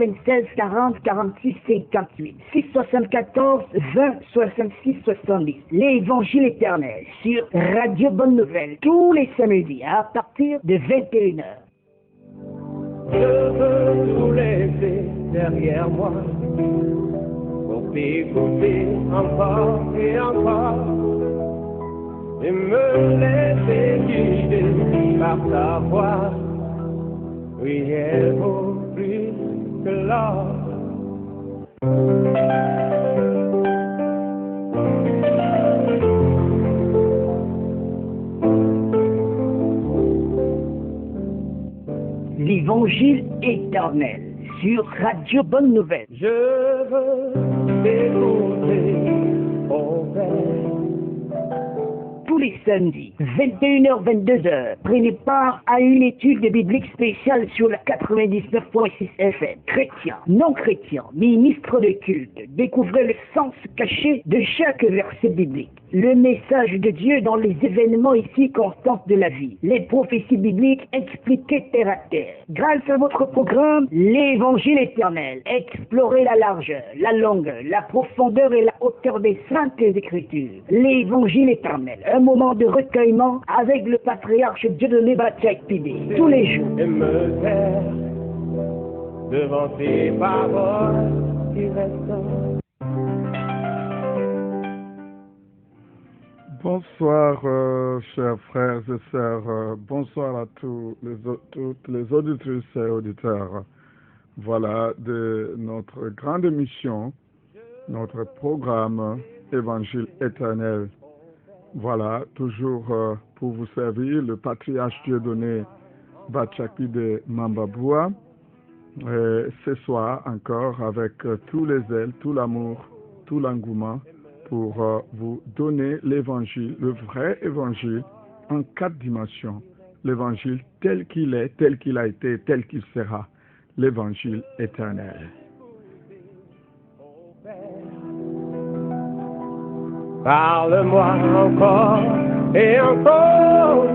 96 40 46 58 674 20 66 70. L'Évangile éternel sur Radio Bonne Nouvelle tous les samedis à partir de 21h. Je veux tout laisser derrière moi pour t'écouter encore et encore et me laisser guider par ta voix. Oui, elle vaut plus que l'or. L'Évangile éternel sur Radio Bonne Nouvelle. Je veux t'écouter, oh Père. Tous les samedis, 21h, 22h, prenez part à une étude biblique spéciale sur la 99.6 FM. Chrétiens, non chrétiens, ministres de culte, découvrez le sens caché de chaque verset biblique. Le message de Dieu dans les événements ici constants de la vie. Les prophéties bibliques expliquées terre à terre. Grâce à votre programme, l'Évangile éternel. Explorez la largeur, la longueur, la profondeur et la hauteur des saintes écritures. L'Évangile éternel. Un moment de recueillement avec le patriarche Dieudonné Batsakpidé. Tous les jours. Et me taire devant tes paroles qui restent. Bonsoir, chers frères et sœurs. Bonsoir à toutes les auditrices et auditeurs. Voilà de notre grande émission, notre programme Évangile éternel. Voilà, toujours pour vous servir, le patriarche Dieudonné Batsakpidé Mambaboua. Ce soir encore avec tous les ailes, tout l'amour, tout l'engouement, pour vous donner l'évangile, le vrai évangile en 4 dimensions. L'évangile tel qu'il est, tel qu'il a été, tel qu'il sera. L'évangile éternel. Parle-moi encore et encore,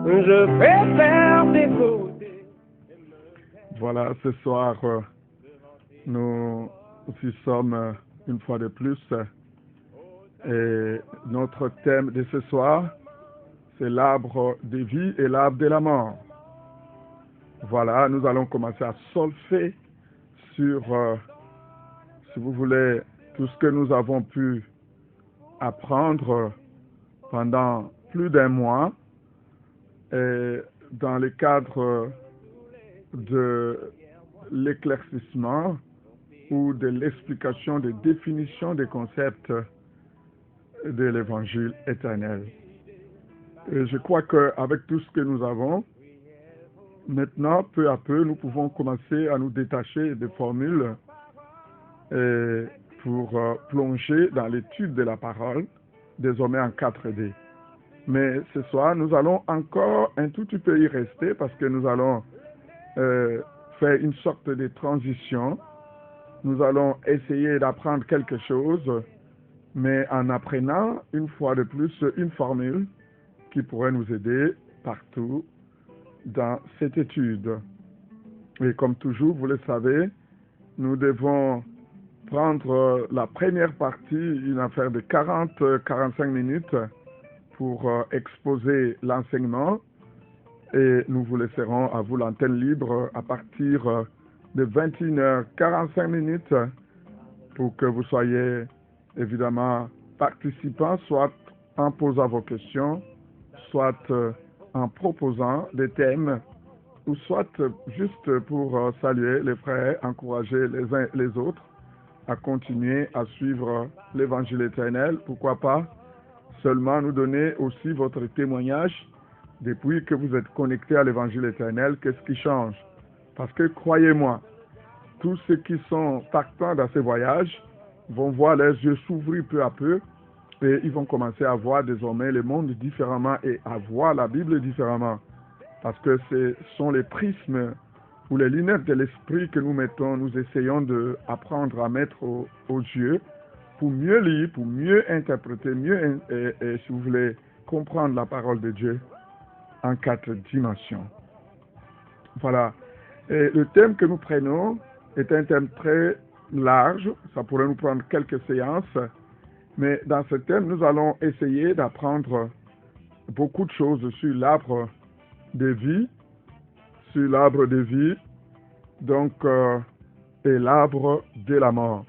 je préfère t'écouter. Voilà, ce soir, nous y sommes une fois de plus, et notre thème de ce soir, c'est l'arbre de vie et l'arbre de la mort. Voilà, nous allons commencer à solfer sur, si vous voulez, tout ce que nous avons pu apprendre pendant plus d'un mois, et dans le cadre de l'éclaircissement ou de l'explication des définitions des concepts de l'évangile éternel. Et je crois qu'avec tout ce que nous avons, maintenant, peu à peu, nous pouvons commencer à nous détacher des formules et pour plonger dans l'étude de la parole, désormais en 4D. Mais ce soir, nous allons encore un tout petit peu y rester parce que nous allons faire une sorte de transition. Nous allons essayer d'apprendre quelque chose, mais en apprenant une fois de plus une formule qui pourrait nous aider partout dans cette étude. Et comme toujours, vous le savez, nous devons prendre la première partie, une affaire de 40-45 minutes pour exposer l'enseignement, et nous vous laisserons à vous l'antenne libre à partir de 21h45 pour que vous soyez évidemment participants, soit en posant vos questions, soit en proposant des thèmes, ou soit juste pour saluer les frères, encourager les uns les autres à continuer à suivre l'évangile éternel. Pourquoi pas seulement nous donner aussi votre témoignage depuis que vous êtes connectés à l'évangile éternel, qu'est-ce qui change? Parce que croyez-moi, tous ceux qui sont partants dans ces voyages vont voir leurs yeux s'ouvrir peu à peu et ils vont commencer à voir désormais le monde différemment et à voir la Bible différemment. Parce que ce sont les prismes ou les lunettes de l'esprit que nous mettons, nous essayons d'apprendre à mettre aux yeux pour mieux lire, pour mieux interpréter, mieux, et si vous voulez, comprendre la parole de Dieu en 4 dimensions. Voilà. Et le thème que nous prenons est un thème très large, ça pourrait nous prendre quelques séances, mais dans ce thème, nous allons essayer d'apprendre beaucoup de choses sur l'arbre de vie, donc, et l'arbre de la mort.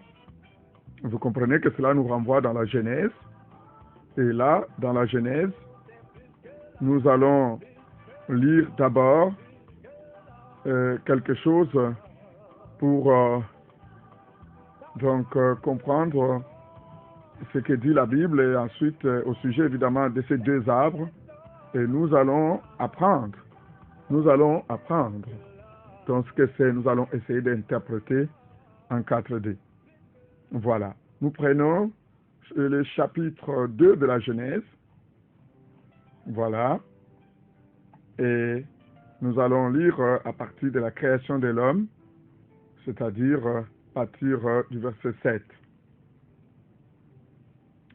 Vous comprenez que cela nous renvoie dans la Genèse, et là, dans la Genèse, nous allons lire d'abord quelque chose pour comprendre ce que dit la Bible et ensuite au sujet évidemment de ces deux arbres et nous allons apprendre donc ce que c'est, nous allons essayer d'interpréter en 4D. Voilà, nous prenons le chapitre 2 de la Genèse, voilà, et nous allons lire à partir de la création de l'homme, c'est-à-dire à partir du verset 7.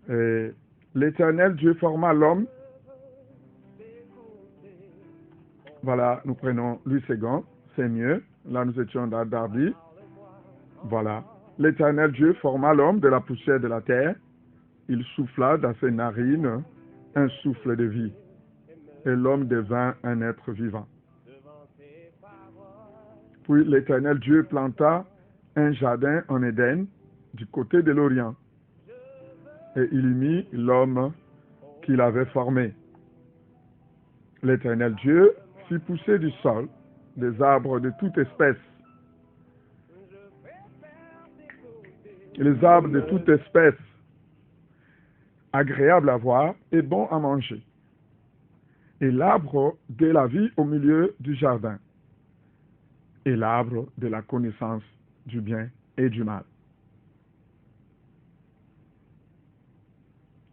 Et l'Éternel Dieu forma l'homme. Voilà, nous prenons lui second, c'est mieux. Là, nous étions dans Darby. Voilà. L'Éternel Dieu forma l'homme de la poussière de la terre. Il souffla dans ses narines un souffle de vie. Et l'homme devint un être vivant. Puis l'Éternel Dieu planta un jardin en Éden du côté de l'Orient. Et il y mit l'homme qu'il avait formé. L'Éternel Dieu fit pousser du sol des arbres de toute espèce. Les arbres de toute espèce, agréables à voir et bons à manger. Et l'arbre de la vie au milieu du jardin. Et l'arbre de la connaissance du bien et du mal.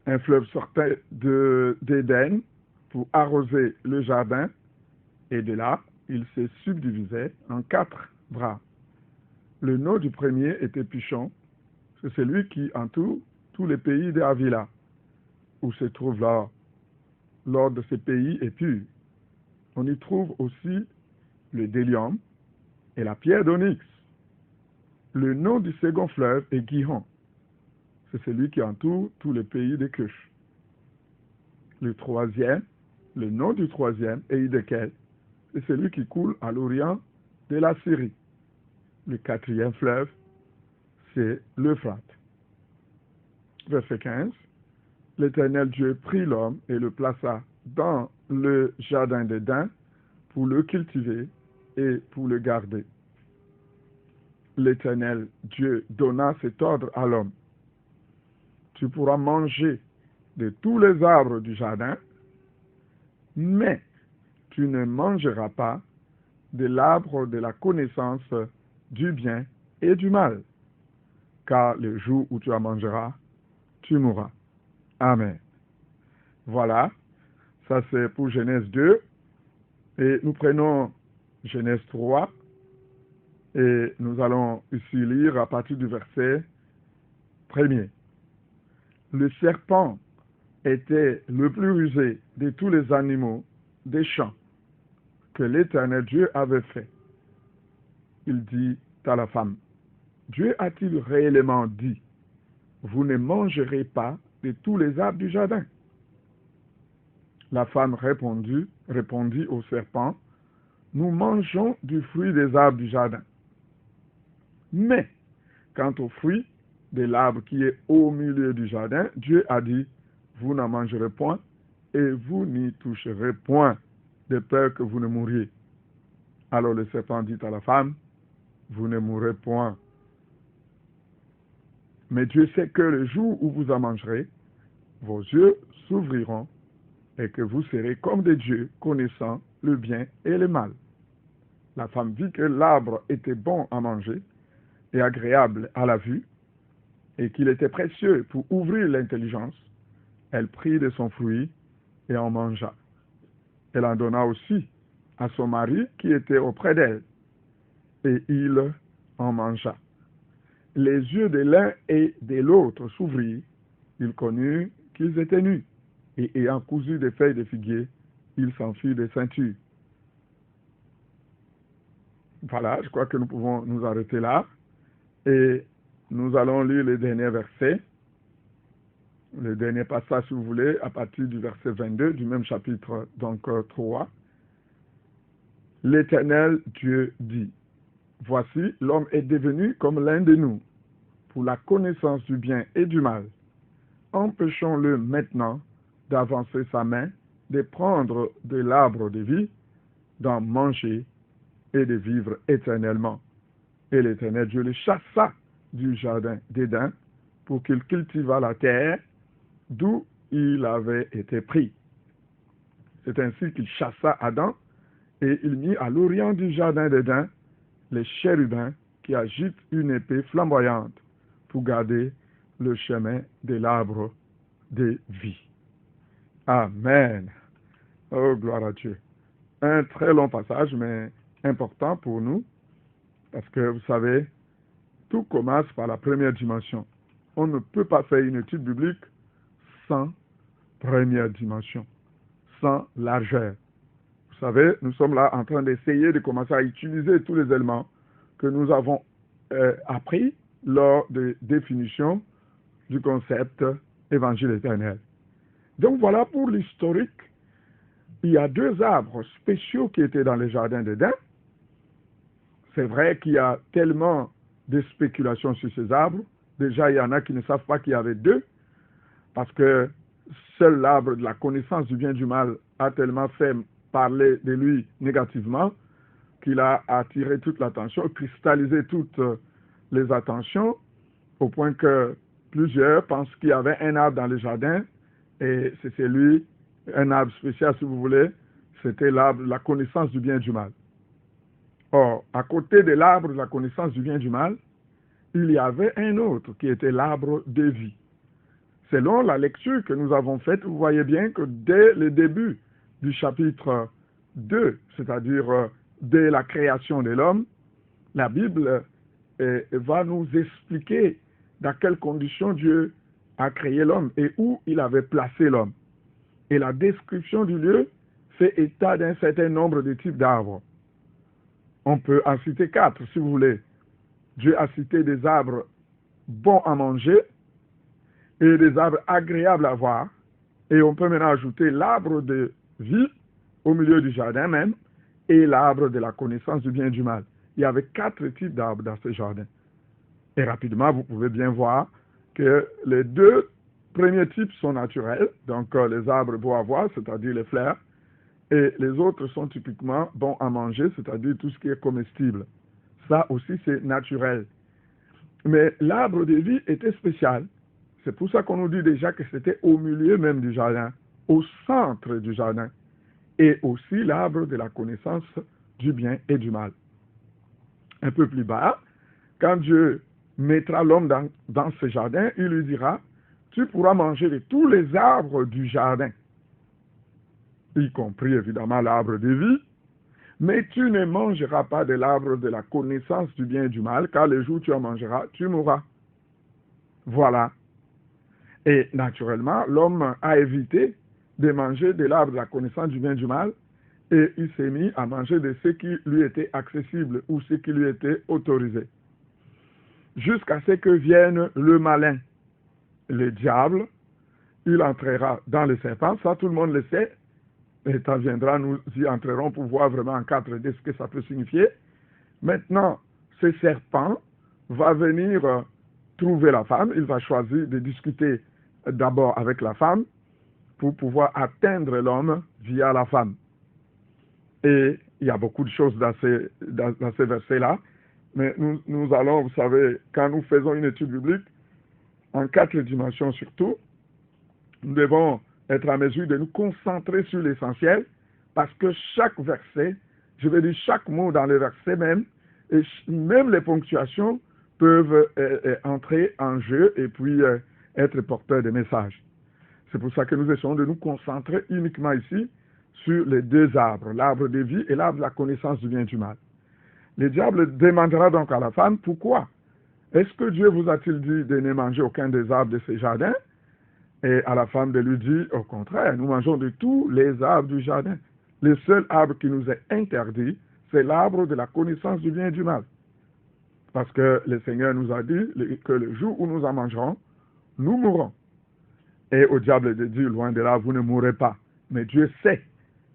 Un fleuve sortait d'Éden pour arroser le jardin, et de là, il se subdivisait en 4 bras. Le nom du premier était Pishon, c'est celui qui entoure tous les pays de Havila, où se trouve l'or de ces pays est pur. On y trouve aussi le délium et la pierre d'onyx. Le nom du second fleuve est Gihon. C'est celui qui entoure tous les pays de Cush. Le nom du troisième est Hiddekel. C'est celui qui coule à l'orient de la Syrie. Le 4e fleuve, c'est l'Euphrate. Verset 15. L'Éternel Dieu prit l'homme et le plaça dans le jardin d'Éden pour le cultiver et pour le garder. L'Éternel Dieu donna cet ordre à l'homme. Tu pourras manger de tous les arbres du jardin, mais tu ne mangeras pas de l'arbre de la connaissance du bien et du mal, car le jour où tu en mangeras, tu mourras. Amen. Voilà, ça c'est pour Genèse 2, et nous prenons Genèse 3, et nous allons ici lire à partir du verset 1er. Le serpent était le plus rusé de tous les animaux des champs que l'Éternel Dieu avait fait. Il dit à la femme, Dieu a-t-il réellement dit, vous ne mangerez pas de tous les arbres du jardin? La femme répondit au serpent, nous mangeons du fruit des arbres du jardin. Mais, quant au fruit de l'arbre qui est au milieu du jardin, Dieu a dit, vous n'en mangerez point et vous n'y toucherez point, de peur que vous ne mouriez. Alors le serpent dit à la femme, vous ne mourrez point. Mais Dieu sait que le jour où vous en mangerez, vos yeux s'ouvriront et que vous serez comme des dieux, connaissant le bien et le mal. La femme vit que l'arbre était bon à manger et agréable à la vue, et qu'il était précieux pour ouvrir l'intelligence. Elle prit de son fruit et en mangea. Elle en donna aussi à son mari qui était auprès d'elle, et il en mangea. Les yeux de l'un et de l'autre s'ouvrirent, ils connurent qu'ils étaient nus, et ayant cousu des feuilles de figuier, ils s'enfuirent des ceintures. Voilà, je crois que nous pouvons nous arrêter là. Et nous allons lire les derniers versets. Le dernier passage, si vous voulez, à partir du verset 22 du même chapitre, donc 3. L'Éternel Dieu dit, « Voici, l'homme est devenu comme l'un de nous, pour la connaissance du bien et du mal. Empêchons-le maintenant d'avancer sa main, de prendre de l'arbre de vie, d'en manger et de vivre éternellement. » Et l'Éternel Dieu le chassa du jardin d'Éden pour qu'il cultivât la terre d'où il avait été pris. C'est ainsi qu'il chassa Adam et il mit à l'orient du jardin d'Éden les chérubins qui agitent une épée flamboyante pour garder le chemin de l'arbre de vie. Amen. Oh, gloire à Dieu. Un très long passage, mais important pour nous, parce que vous savez, tout commence par la première dimension. On ne peut pas faire une étude biblique sans première dimension, sans largeur. Vous savez, nous sommes là en train d'essayer de commencer à utiliser tous les éléments que nous avons appris lors de définition du concept évangile éternel. Donc voilà pour l'historique. Il y a deux arbres spéciaux qui étaient dans les jardins d'Éden. C'est vrai qu'il y a tellement de spéculations sur ces arbres. Déjà, il y en a qui ne savent pas qu'il y avait deux, parce que seul l'arbre de la connaissance du bien et du mal a tellement fait parler de lui négativement qu'il a attiré toute l'attention, cristallisé toutes les attentions, au point que plusieurs pensent qu'il y avait un arbre dans le jardin, et c'est celui, un arbre spécial si vous voulez, c'était l'arbre de la connaissance du bien et du mal. Or, à côté de l'arbre de la connaissance du bien et du mal, il y avait un autre qui était l'arbre de vie. Selon la lecture que nous avons faite, vous voyez bien que dès le début du chapitre 2, c'est-à-dire dès la création de l'homme, la Bible va nous expliquer dans quelles conditions Dieu a créé l'homme et où il avait placé l'homme. Et la description du lieu fait état d'un certain nombre de types d'arbres. On peut en citer 4, si vous voulez. Dieu a cité des arbres bons à manger et des arbres agréables à voir. Et on peut maintenant ajouter l'arbre de vie au milieu du jardin même et l'arbre de la connaissance du bien et du mal. Il y avait 4 types d'arbres dans ce jardin. Et rapidement, vous pouvez bien voir que les 2 premiers types sont naturels, donc les arbres beaux à voir, c'est-à-dire les fleurs, et les autres sont typiquement bons à manger, c'est-à-dire tout ce qui est comestible. Ça aussi, c'est naturel. Mais l'arbre de vie était spécial. C'est pour ça qu'on nous dit déjà que c'était au milieu même du jardin, au centre du jardin. Et aussi l'arbre de la connaissance du bien et du mal. Un peu plus bas, quand Dieu mettra l'homme dans ce jardin, il lui dira, tu pourras manger de tous les arbres du jardin, y compris évidemment l'arbre de vie, mais tu ne mangeras pas de l'arbre de la connaissance du bien et du mal, car le jour où tu en mangeras, tu mourras. Voilà. Et naturellement, l'homme a évité de manger de l'arbre de la connaissance du bien et du mal, et il s'est mis à manger de ce qui lui était accessible ou ce qui lui était autorisé. Jusqu'à ce que vienne le malin, le diable, il entrera dans le serpent, ça tout le monde le sait, et ça viendra, nous y entrerons pour voir vraiment en 4D ce que ça peut signifier. Maintenant, ce serpent va venir trouver la femme, il va choisir de discuter d'abord avec la femme pour pouvoir atteindre l'homme via la femme. Et il y a beaucoup de choses dans ces versets-là, mais nous allons, vous savez, quand nous faisons une étude biblique, en 4 dimensions surtout, nous devons être à mesure de nous concentrer sur l'essentiel, parce que chaque verset, je veux dire chaque mot dans le verset même, et même les ponctuations peuvent entrer en jeu et puis être porteurs de messages. C'est pour ça que nous essayons de nous concentrer uniquement ici sur les 2 arbres, l'arbre de vie et l'arbre de la connaissance du bien et du mal. Le diable demandera donc à la femme, pourquoi? Est-ce que Dieu vous a-t-il dit de ne manger aucun des arbres de ce jardin? Et à la femme de lui dire, au contraire, nous mangeons de tous les arbres du jardin. Le seul arbre qui nous est interdit, c'est l'arbre de la connaissance du bien et du mal. Parce que le Seigneur nous a dit que le jour où nous en mangerons, nous mourrons. Et au diable de dire, loin de là, vous ne mourrez pas. Mais Dieu sait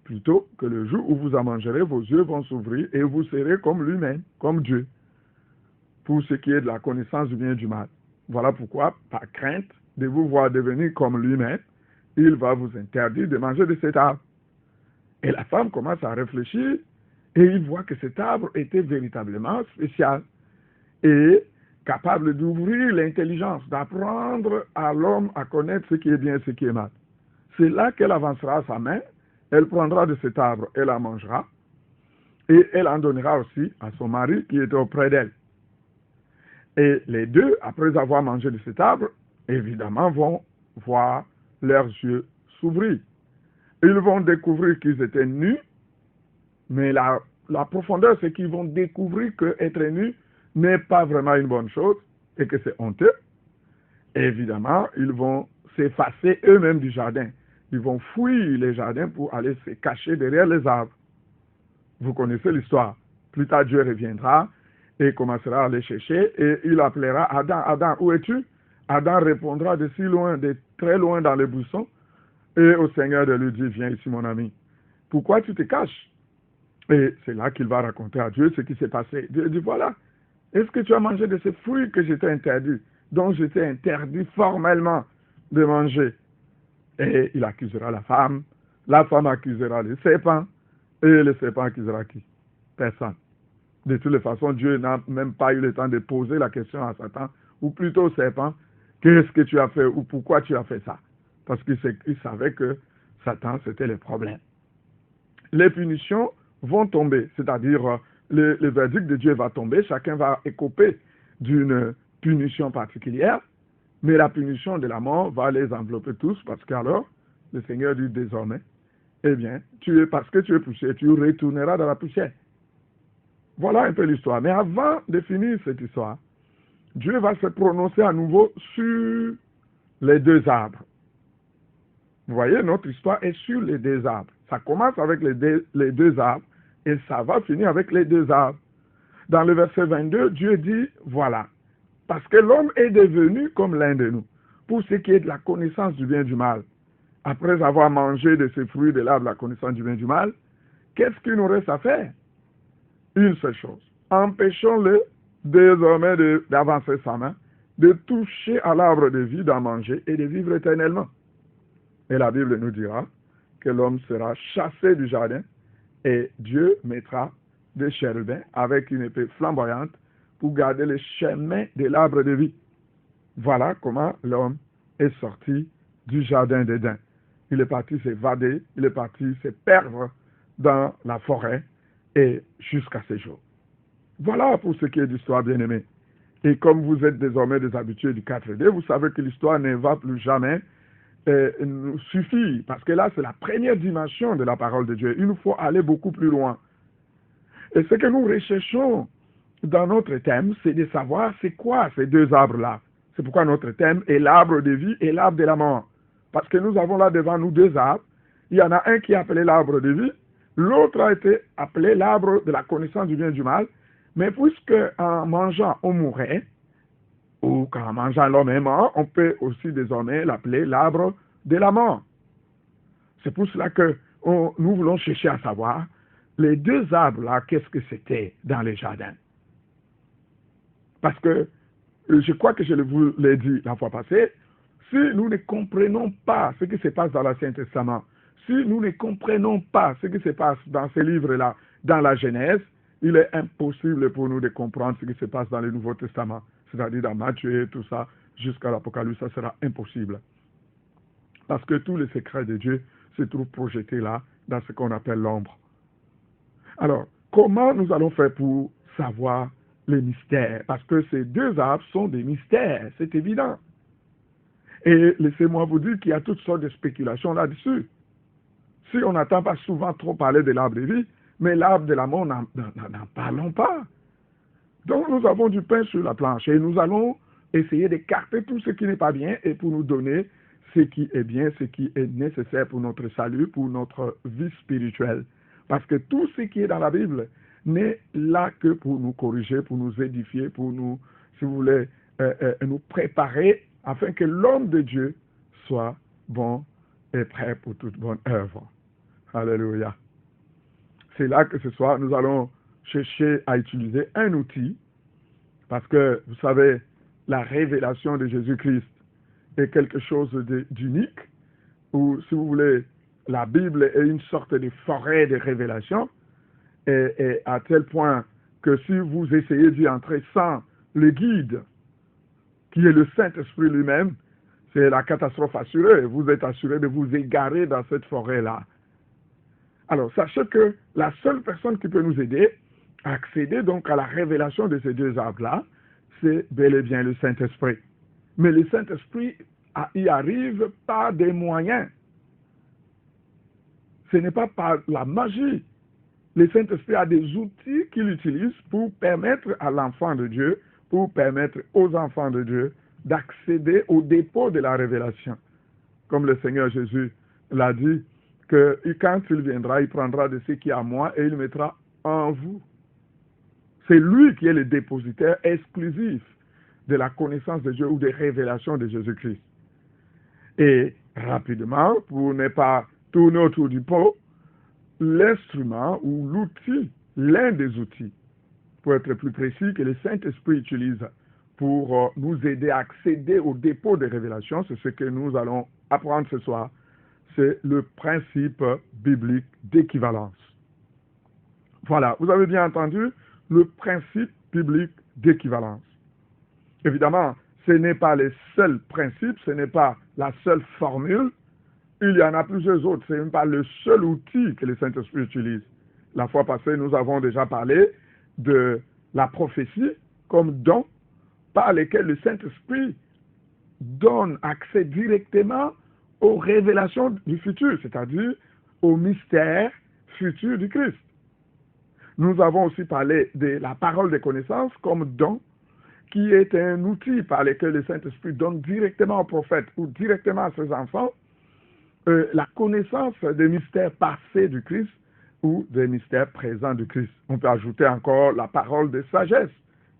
plutôt que le jour où vous en mangerez, vos yeux vont s'ouvrir et vous serez comme lui-même, comme Dieu, pour ce qui est de la connaissance du bien et du mal. Voilà pourquoi, par crainte de vous voir devenir comme lui-même, il va vous interdire de manger de cet arbre. Et la femme commence à réfléchir et il voit que cet arbre était véritablement spécial et capable d'ouvrir l'intelligence, d'apprendre à l'homme à connaître ce qui est bien et ce qui est mal. C'est là qu'elle avancera sa main, elle prendra de cet arbre, elle la mangera, et elle en donnera aussi à son mari qui était auprès d'elle. Et les deux, après avoir mangé de cet arbre, évidemment vont voir leurs yeux s'ouvrir. Ils vont découvrir qu'ils étaient nus, mais la profondeur, c'est qu'ils vont découvrir qu'être nus n'est pas vraiment une bonne chose et que c'est honteux. Et évidemment, ils vont s'effacer eux-mêmes du jardin. Ils vont fuir les jardins pour aller se cacher derrière les arbres. Vous connaissez l'histoire. Plus tard, Dieu reviendra et commencera à les chercher et il appellera Adam. Adam, où es-tu? Adam répondra de si loin, de très loin dans les buissons. Et au Seigneur de lui dire, viens ici mon ami. Pourquoi tu te caches? Et c'est là qu'il va raconter à Dieu ce qui s'est passé. Dieu dit, voilà, est-ce que tu as mangé de ces fruits que je t'ai interdit, dont je t'ai interdit formellement de manger? Et il accusera la femme accusera le serpent, et le serpent accusera qui? Personne. De toutes les façons, Dieu n'a même pas eu le temps de poser la question à Satan, ou plutôt au serpent, qu'est-ce que tu as fait ou pourquoi tu as fait ça? Parce qu'il savait que Satan, c'était le problème. Les punitions vont tomber, c'est-à-dire le verdict de Dieu va tomber, chacun va écoper d'une punition particulière, mais la punition de la mort va les envelopper tous, parce qu'alors, le Seigneur dit désormais, eh bien, parce que tu es poussière, tu retourneras dans la poussière. Voilà un peu l'histoire. Mais avant de finir cette histoire, Dieu va se prononcer à nouveau sur les deux arbres. Vous voyez, notre histoire est sur les deux arbres. Ça commence avec les deux arbres et ça va finir avec les deux arbres. Dans le verset 22, Dieu dit, voilà, parce que l'homme est devenu comme l'un de nous, pour ce qui est de la connaissance du bien et du mal. Après avoir mangé de ces fruits de l'arbre, la connaissance du bien et du mal, qu'est-ce qu'il nous reste à faire? Une seule chose. Empêchons-le désormais d'avancer sa main, de toucher à l'arbre de vie, d'en manger et de vivre éternellement. Et la Bible nous dira que l'homme sera chassé du jardin et Dieu mettra des chérubins avec une épée flamboyante pour garder le chemin de l'arbre de vie. Voilà comment l'homme est sorti du jardin d'Éden. Il est parti s'évader, il est parti se perdre dans la forêt et jusqu'à ce jour. Voilà pour ce qui est d'histoire, bien-aimée. Et comme vous êtes désormais des habitués du 4D, vous savez que l'histoire ne va plus jamais nous suffire, parce que là, c'est la première dimension de la parole de Dieu. Il nous faut aller beaucoup plus loin. Et ce que nous recherchons dans notre thème, c'est de savoir c'est quoi ces deux arbres-là. C'est pourquoi notre thème est l'arbre de vie et l'arbre de la mort. Parce que nous avons là devant nous deux arbres. Il y en a un qui est appelé l'arbre de vie, l'autre a été appelé l'arbre de la connaissance du bien et du mal. Mais puisque en mangeant, on mourrait, ou qu'en mangeant l'homme est mort, on peut aussi désormais l'appeler l'arbre de la mort. C'est pour cela que nous voulons chercher à savoir les deux arbres-là, qu'est-ce que c'était dans les jardins. Parce que, je crois que je vous l'ai dit la fois passée, si nous ne comprenons pas ce qui se passe dans l'Ancien Testament, si nous ne comprenons pas ce qui se passe dans ces livres-là, dans la Genèse, il est impossible pour nous de comprendre ce qui se passe dans le Nouveau Testament, c'est-à-dire dans Matthieu et tout ça, jusqu'à l'Apocalypse, ça sera impossible. Parce que tous les secrets de Dieu se trouvent projetés là, dans ce qu'on appelle l'ombre. Alors, comment nous allons faire pour savoir les mystères? Parce que ces deux arbres sont des mystères, c'est évident. Et laissez-moi vous dire qu'il y a toutes sortes de spéculations là-dessus. Si on n'entend pas souvent trop parler de l'arbre de vie, mais l'arbre de la mort, n'en parlons pas. Donc nous avons du pain sur la planche et nous allons essayer d'écarter tout ce qui n'est pas bien et pour nous donner ce qui est bien, ce qui est nécessaire pour notre salut, pour notre vie spirituelle. Parce que tout ce qui est dans la Bible n'est là que pour nous corriger, pour nous édifier, pour nous, si vous voulez, nous préparer afin que l'homme de Dieu soit bon et prêt pour toute bonne œuvre. Alléluia. C'est là que ce soir, nous allons chercher à utiliser un outil, parce que, vous savez, la révélation de Jésus-Christ est quelque chose d'unique, ou, si vous voulez, la Bible est une sorte de forêt de révélation, et à tel point que si vous essayez d'y entrer sans le guide, qui est le Saint-Esprit lui-même, c'est la catastrophe assurée. Vous êtes assuré de vous égarer dans cette forêt-là. Alors, sachez que la seule personne qui peut nous aider à accéder donc à la révélation de ces deux arbres-là, c'est bel et bien le Saint-Esprit. Mais le Saint-Esprit y arrive par des moyens. Ce n'est pas par la magie. Le Saint-Esprit a des outils qu'il utilise pour permettre à l'enfant de Dieu, pour permettre aux enfants de Dieu d'accéder au dépôt de la révélation. Comme le Seigneur Jésus l'a dit, que quand il viendra, il prendra de ce qui est à moi et il mettra en vous. C'est lui qui est le dépositaire exclusif de la connaissance de Dieu ou des révélations de Jésus-Christ. Et rapidement, pour ne pas tourner autour du pot, l'instrument ou l'outil, l'un des outils, pour être plus précis, que le Saint-Esprit utilise pour nous aider à accéder au dépôt des révélations, c'est ce que nous allons apprendre ce soir, c'est le principe biblique d'équivalence. Voilà, vous avez bien entendu le principe biblique d'équivalence. Évidemment, ce n'est pas le seul principe, ce n'est pas la seule formule, il y en a plusieurs autres, ce n'est pas le seul outil que le Saint-Esprit utilise. La fois passée, nous avons déjà parlé de la prophétie comme don par lequel le Saint-Esprit donne accès directement aux révélations du futur, c'est-à-dire au mystère futur du Christ. Nous avons aussi parlé de la parole de connaissance comme don, qui est un outil par lequel le Saint-Esprit donne directement aux prophètes ou directement à ses enfants la connaissance des mystères passés du Christ ou des mystères présents du Christ. On peut ajouter encore la parole de sagesse,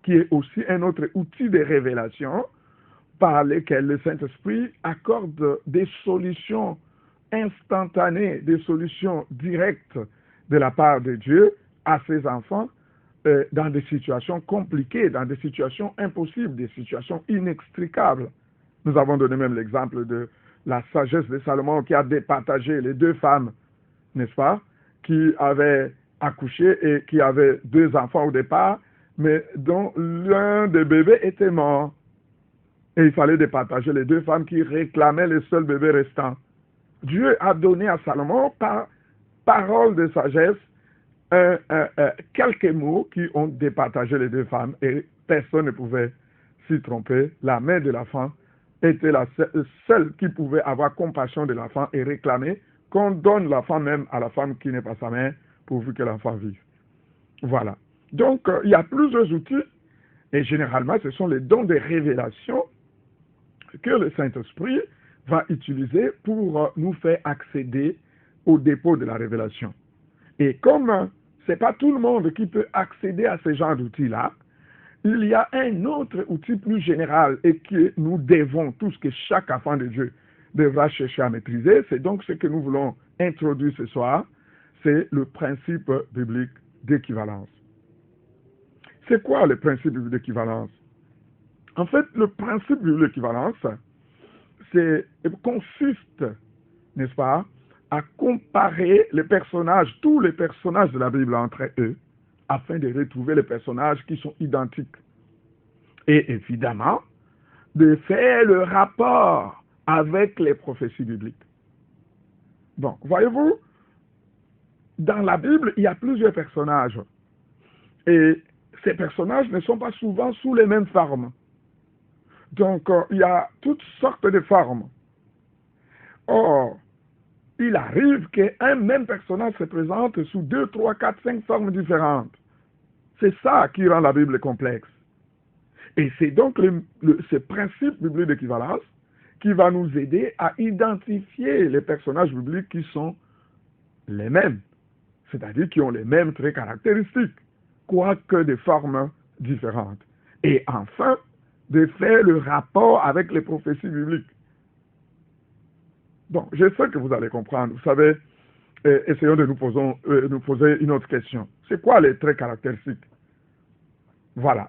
qui est aussi un autre outil de révélation par lequel le Saint-Esprit accorde des solutions instantanées, des solutions directes de la part de Dieu à ses enfants dans des situations compliquées, dans des situations impossibles, des situations inextricables. Nous avons donné même l'exemple de la sagesse de Salomon qui a départagé les deux femmes, n'est-ce pas, qui avaient accouché et qui avaient deux enfants au départ, mais dont l'un des bébés était mort. Et il fallait départager les deux femmes qui réclamaient le seul bébé restant. Dieu a donné à Salomon, par parole de sagesse, quelques mots qui ont départagé les deux femmes et personne ne pouvait s'y tromper. La mère de l'enfant était la seule qui pouvait avoir compassion de l'enfant et réclamer qu'on donne l'enfant même à la femme qui n'est pas sa mère pourvu que l'enfant vive. Voilà. Donc, il y a plusieurs outils et généralement, ce sont les dons de révélation que le Saint-Esprit va utiliser pour nous faire accéder au dépôt de la révélation. Et comme ce n'est pas tout le monde qui peut accéder à ce genre d'outils-là, il y a un autre outil plus général et que nous devons, tout ce que chaque enfant de Dieu devra chercher à maîtriser. C'est donc ce que nous voulons introduire ce soir, c'est le principe biblique d'équivalence. C'est quoi le principe biblique d'équivalence? En fait, le principe biblique d'équivalence, consiste, n'est-ce pas, à comparer les personnages, tous les personnages de la Bible entre eux, afin de retrouver les personnages qui sont identiques. Et évidemment, de faire le rapport avec les prophéties bibliques. Bon, voyez-vous, dans la Bible, il y a plusieurs personnages. Et ces personnages ne sont pas souvent sous les mêmes formes. Donc, il y a toutes sortes de formes. Or, il arrive qu'un même personnage se présente sous 2, 3, 4, 5 formes différentes. C'est ça qui rend la Bible complexe. Et c'est donc ce principe biblique d'équivalence qui va nous aider à identifier les personnages bibliques qui sont les mêmes, c'est-à-dire qui ont les mêmes traits caractéristiques. quoique de formes différentes. Et enfin, de faire le rapport avec les prophéties bibliques. Bon, je sais que vous allez comprendre. Vous savez, essayons de nous poser une autre question. C'est quoi les traits caractéristiques? Voilà.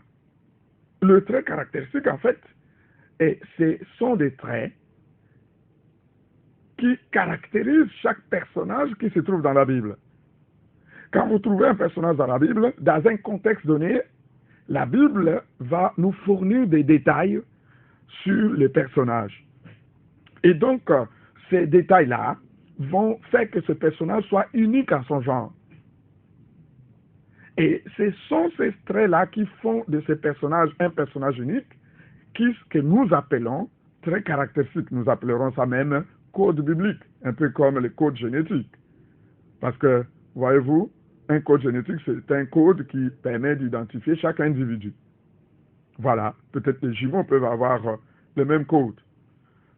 Le trait caractéristique, en fait, ce sont des traits qui caractérisent chaque personnage qui se trouve dans la Bible. Quand vous trouvez un personnage dans la Bible, dans un contexte donné, la Bible va nous fournir des détails sur les personnages. Et donc, ces détails-là vont faire que ce personnage soit unique en son genre. Et ce sont ces traits-là qui font de ce personnage un personnage unique, que nous appelons traits caractéristiques. Nous appellerons ça même code biblique, un peu comme les codes génétiques. Parce que, voyez-vous, un code génétique, c'est un code qui permet d'identifier chaque individu. Voilà, peut-être les jumeaux peuvent avoir le même code.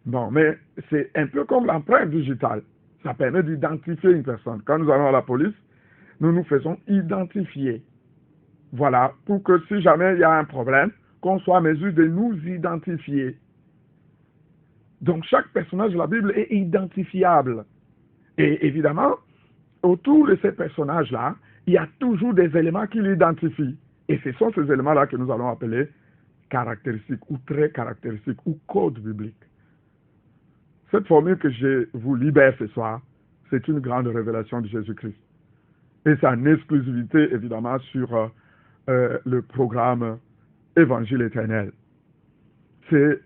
Bon, mais c'est un peu comme l'empreinte digitale. Ça permet d'identifier une personne. Quand nous allons à la police, nous nous faisons identifier. Voilà, pour que si jamais il y a un problème, qu'on soit en mesure de nous identifier. Donc, chaque personnage de la Bible est identifiable. Et évidemment, autour de ces personnages-là, il y a toujours des éléments qui l'identifient. Et ce sont ces éléments-là que nous allons appeler caractéristiques ou traits caractéristiques ou codes bibliques. Cette formule que je vous libère ce soir, c'est une grande révélation de Jésus-Christ. Et c'est en exclusivité, évidemment, sur le programme Évangile éternel. C'est,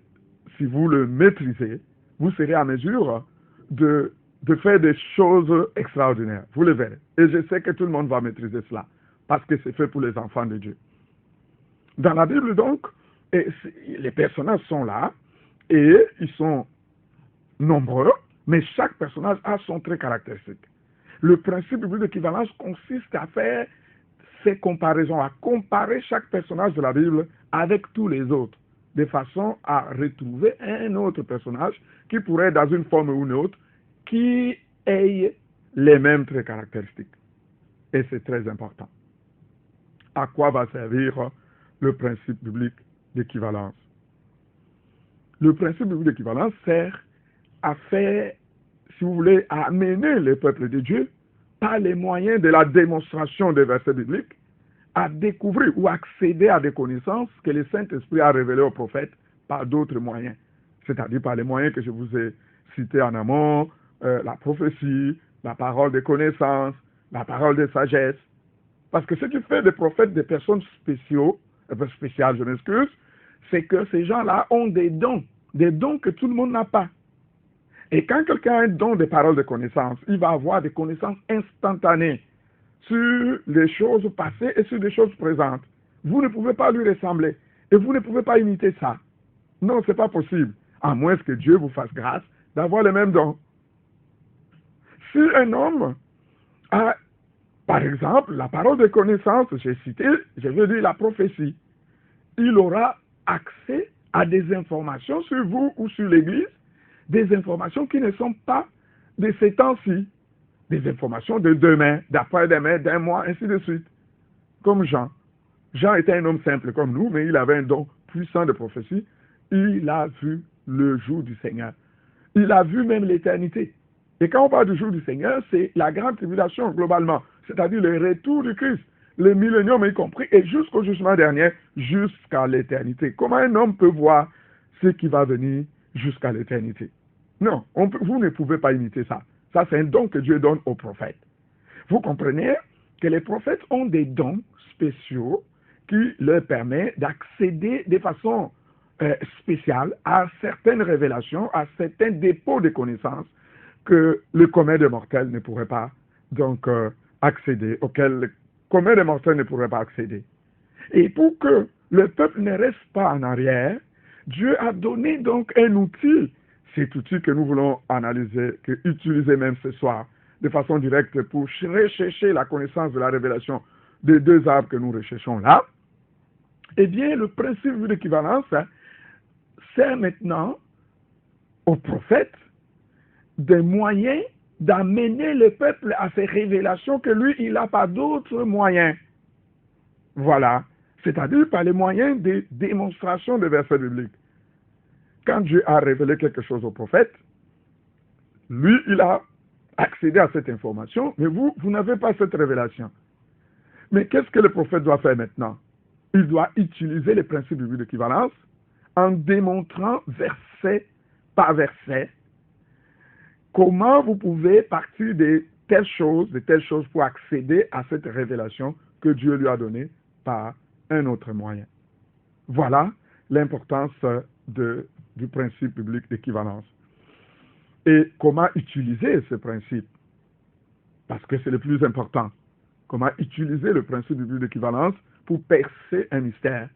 si vous le maîtrisez, vous serez en mesure de faire des choses extraordinaires. Vous le verrez. Et je sais que tout le monde va maîtriser cela, parce que c'est fait pour les enfants de Dieu. Dans la Bible, donc, les personnages sont là, et ils sont nombreux, mais chaque personnage a son trait caractéristique. Le principe biblique d'équivalence consiste à faire ces comparaisons, à comparer chaque personnage de la Bible avec tous les autres, de façon à retrouver un autre personnage qui pourrait, dans une forme ou une autre, qui ait les mêmes traits caractéristiques. Et c'est très important. À quoi va servir le principe biblique d'équivalence? Le principe biblique d'équivalence sert à faire, si vous voulez, à amener le peuple de Dieu, par les moyens de la démonstration des versets bibliques, à découvrir ou accéder à des connaissances que le Saint-Esprit a révélées aux prophètes par d'autres moyens, c'est-à-dire par les moyens que je vous ai cités en amont, la prophétie, la parole de connaissance, la parole de sagesse. Parce que ce qui fait des prophètes des personnes spéciales, je m'excuse, c'est que ces gens-là ont des dons que tout le monde n'a pas. Et quand quelqu'un a un don de parole de connaissance, il va avoir des connaissances instantanées sur les choses passées et sur les choses présentes. Vous ne pouvez pas lui ressembler et vous ne pouvez pas imiter ça. Non, ce n'est pas possible, à moins que Dieu vous fasse grâce d'avoir les mêmes dons. Si un homme a, par exemple, la parole de connaissance, j'ai cité, je veux dire la prophétie, il aura accès à des informations sur vous ou sur l'Église, des informations qui ne sont pas de ces temps-ci, des informations de demain, d'après-demain, d'un mois, ainsi de suite. Comme Jean. Jean était un homme simple comme nous, mais il avait un don puissant de prophétie. Il a vu le jour du Seigneur. Il a vu même l'éternité. Et quand on parle du jour du Seigneur, c'est la grande tribulation globalement, c'est-à-dire le retour du Christ, le millénium y compris, et jusqu'au jugement dernier, jusqu'à l'éternité. Comment un homme peut voir ce qui va venir jusqu'à l'éternité? Non, vous ne pouvez pas imiter ça. Ça, c'est un don que Dieu donne aux prophètes. Vous comprenez que les prophètes ont des dons spéciaux qui leur permettent d'accéder de façon spéciale à certaines révélations, à certains dépôts de connaissances que le commun des mortels ne pourrait pas donc accéder, auxquels le commun des mortels ne pourrait pas accéder. Et pour que le peuple ne reste pas en arrière, Dieu a donné donc un outil, cet outil que nous voulons analyser, que utiliser même ce soir, de façon directe pour rechercher la connaissance de la révélation des deux arbres que nous recherchons là. Eh bien, le principe de l'équivalence sert maintenant aux prophètes des moyens d'amener le peuple à ces révélations que lui, il n'a pas d'autres moyens. Voilà. C'est-à-dire par les moyens des démonstrations des versets bibliques. Quand Dieu a révélé quelque chose au prophète, lui, il a accédé à cette information, mais vous n'avez pas cette révélation. Mais qu'est-ce que le prophète doit faire maintenant? Il doit utiliser les principes bibliques d'équivalence en démontrant verset par verset comment vous pouvez partir de telles choses pour accéder à cette révélation que Dieu lui a donnée par un autre moyen. Voilà l'importance du principe biblique d'équivalence. Et comment utiliser ce principe? Parce que c'est le plus important. Comment utiliser le principe biblique d'équivalence pour percer un mystère?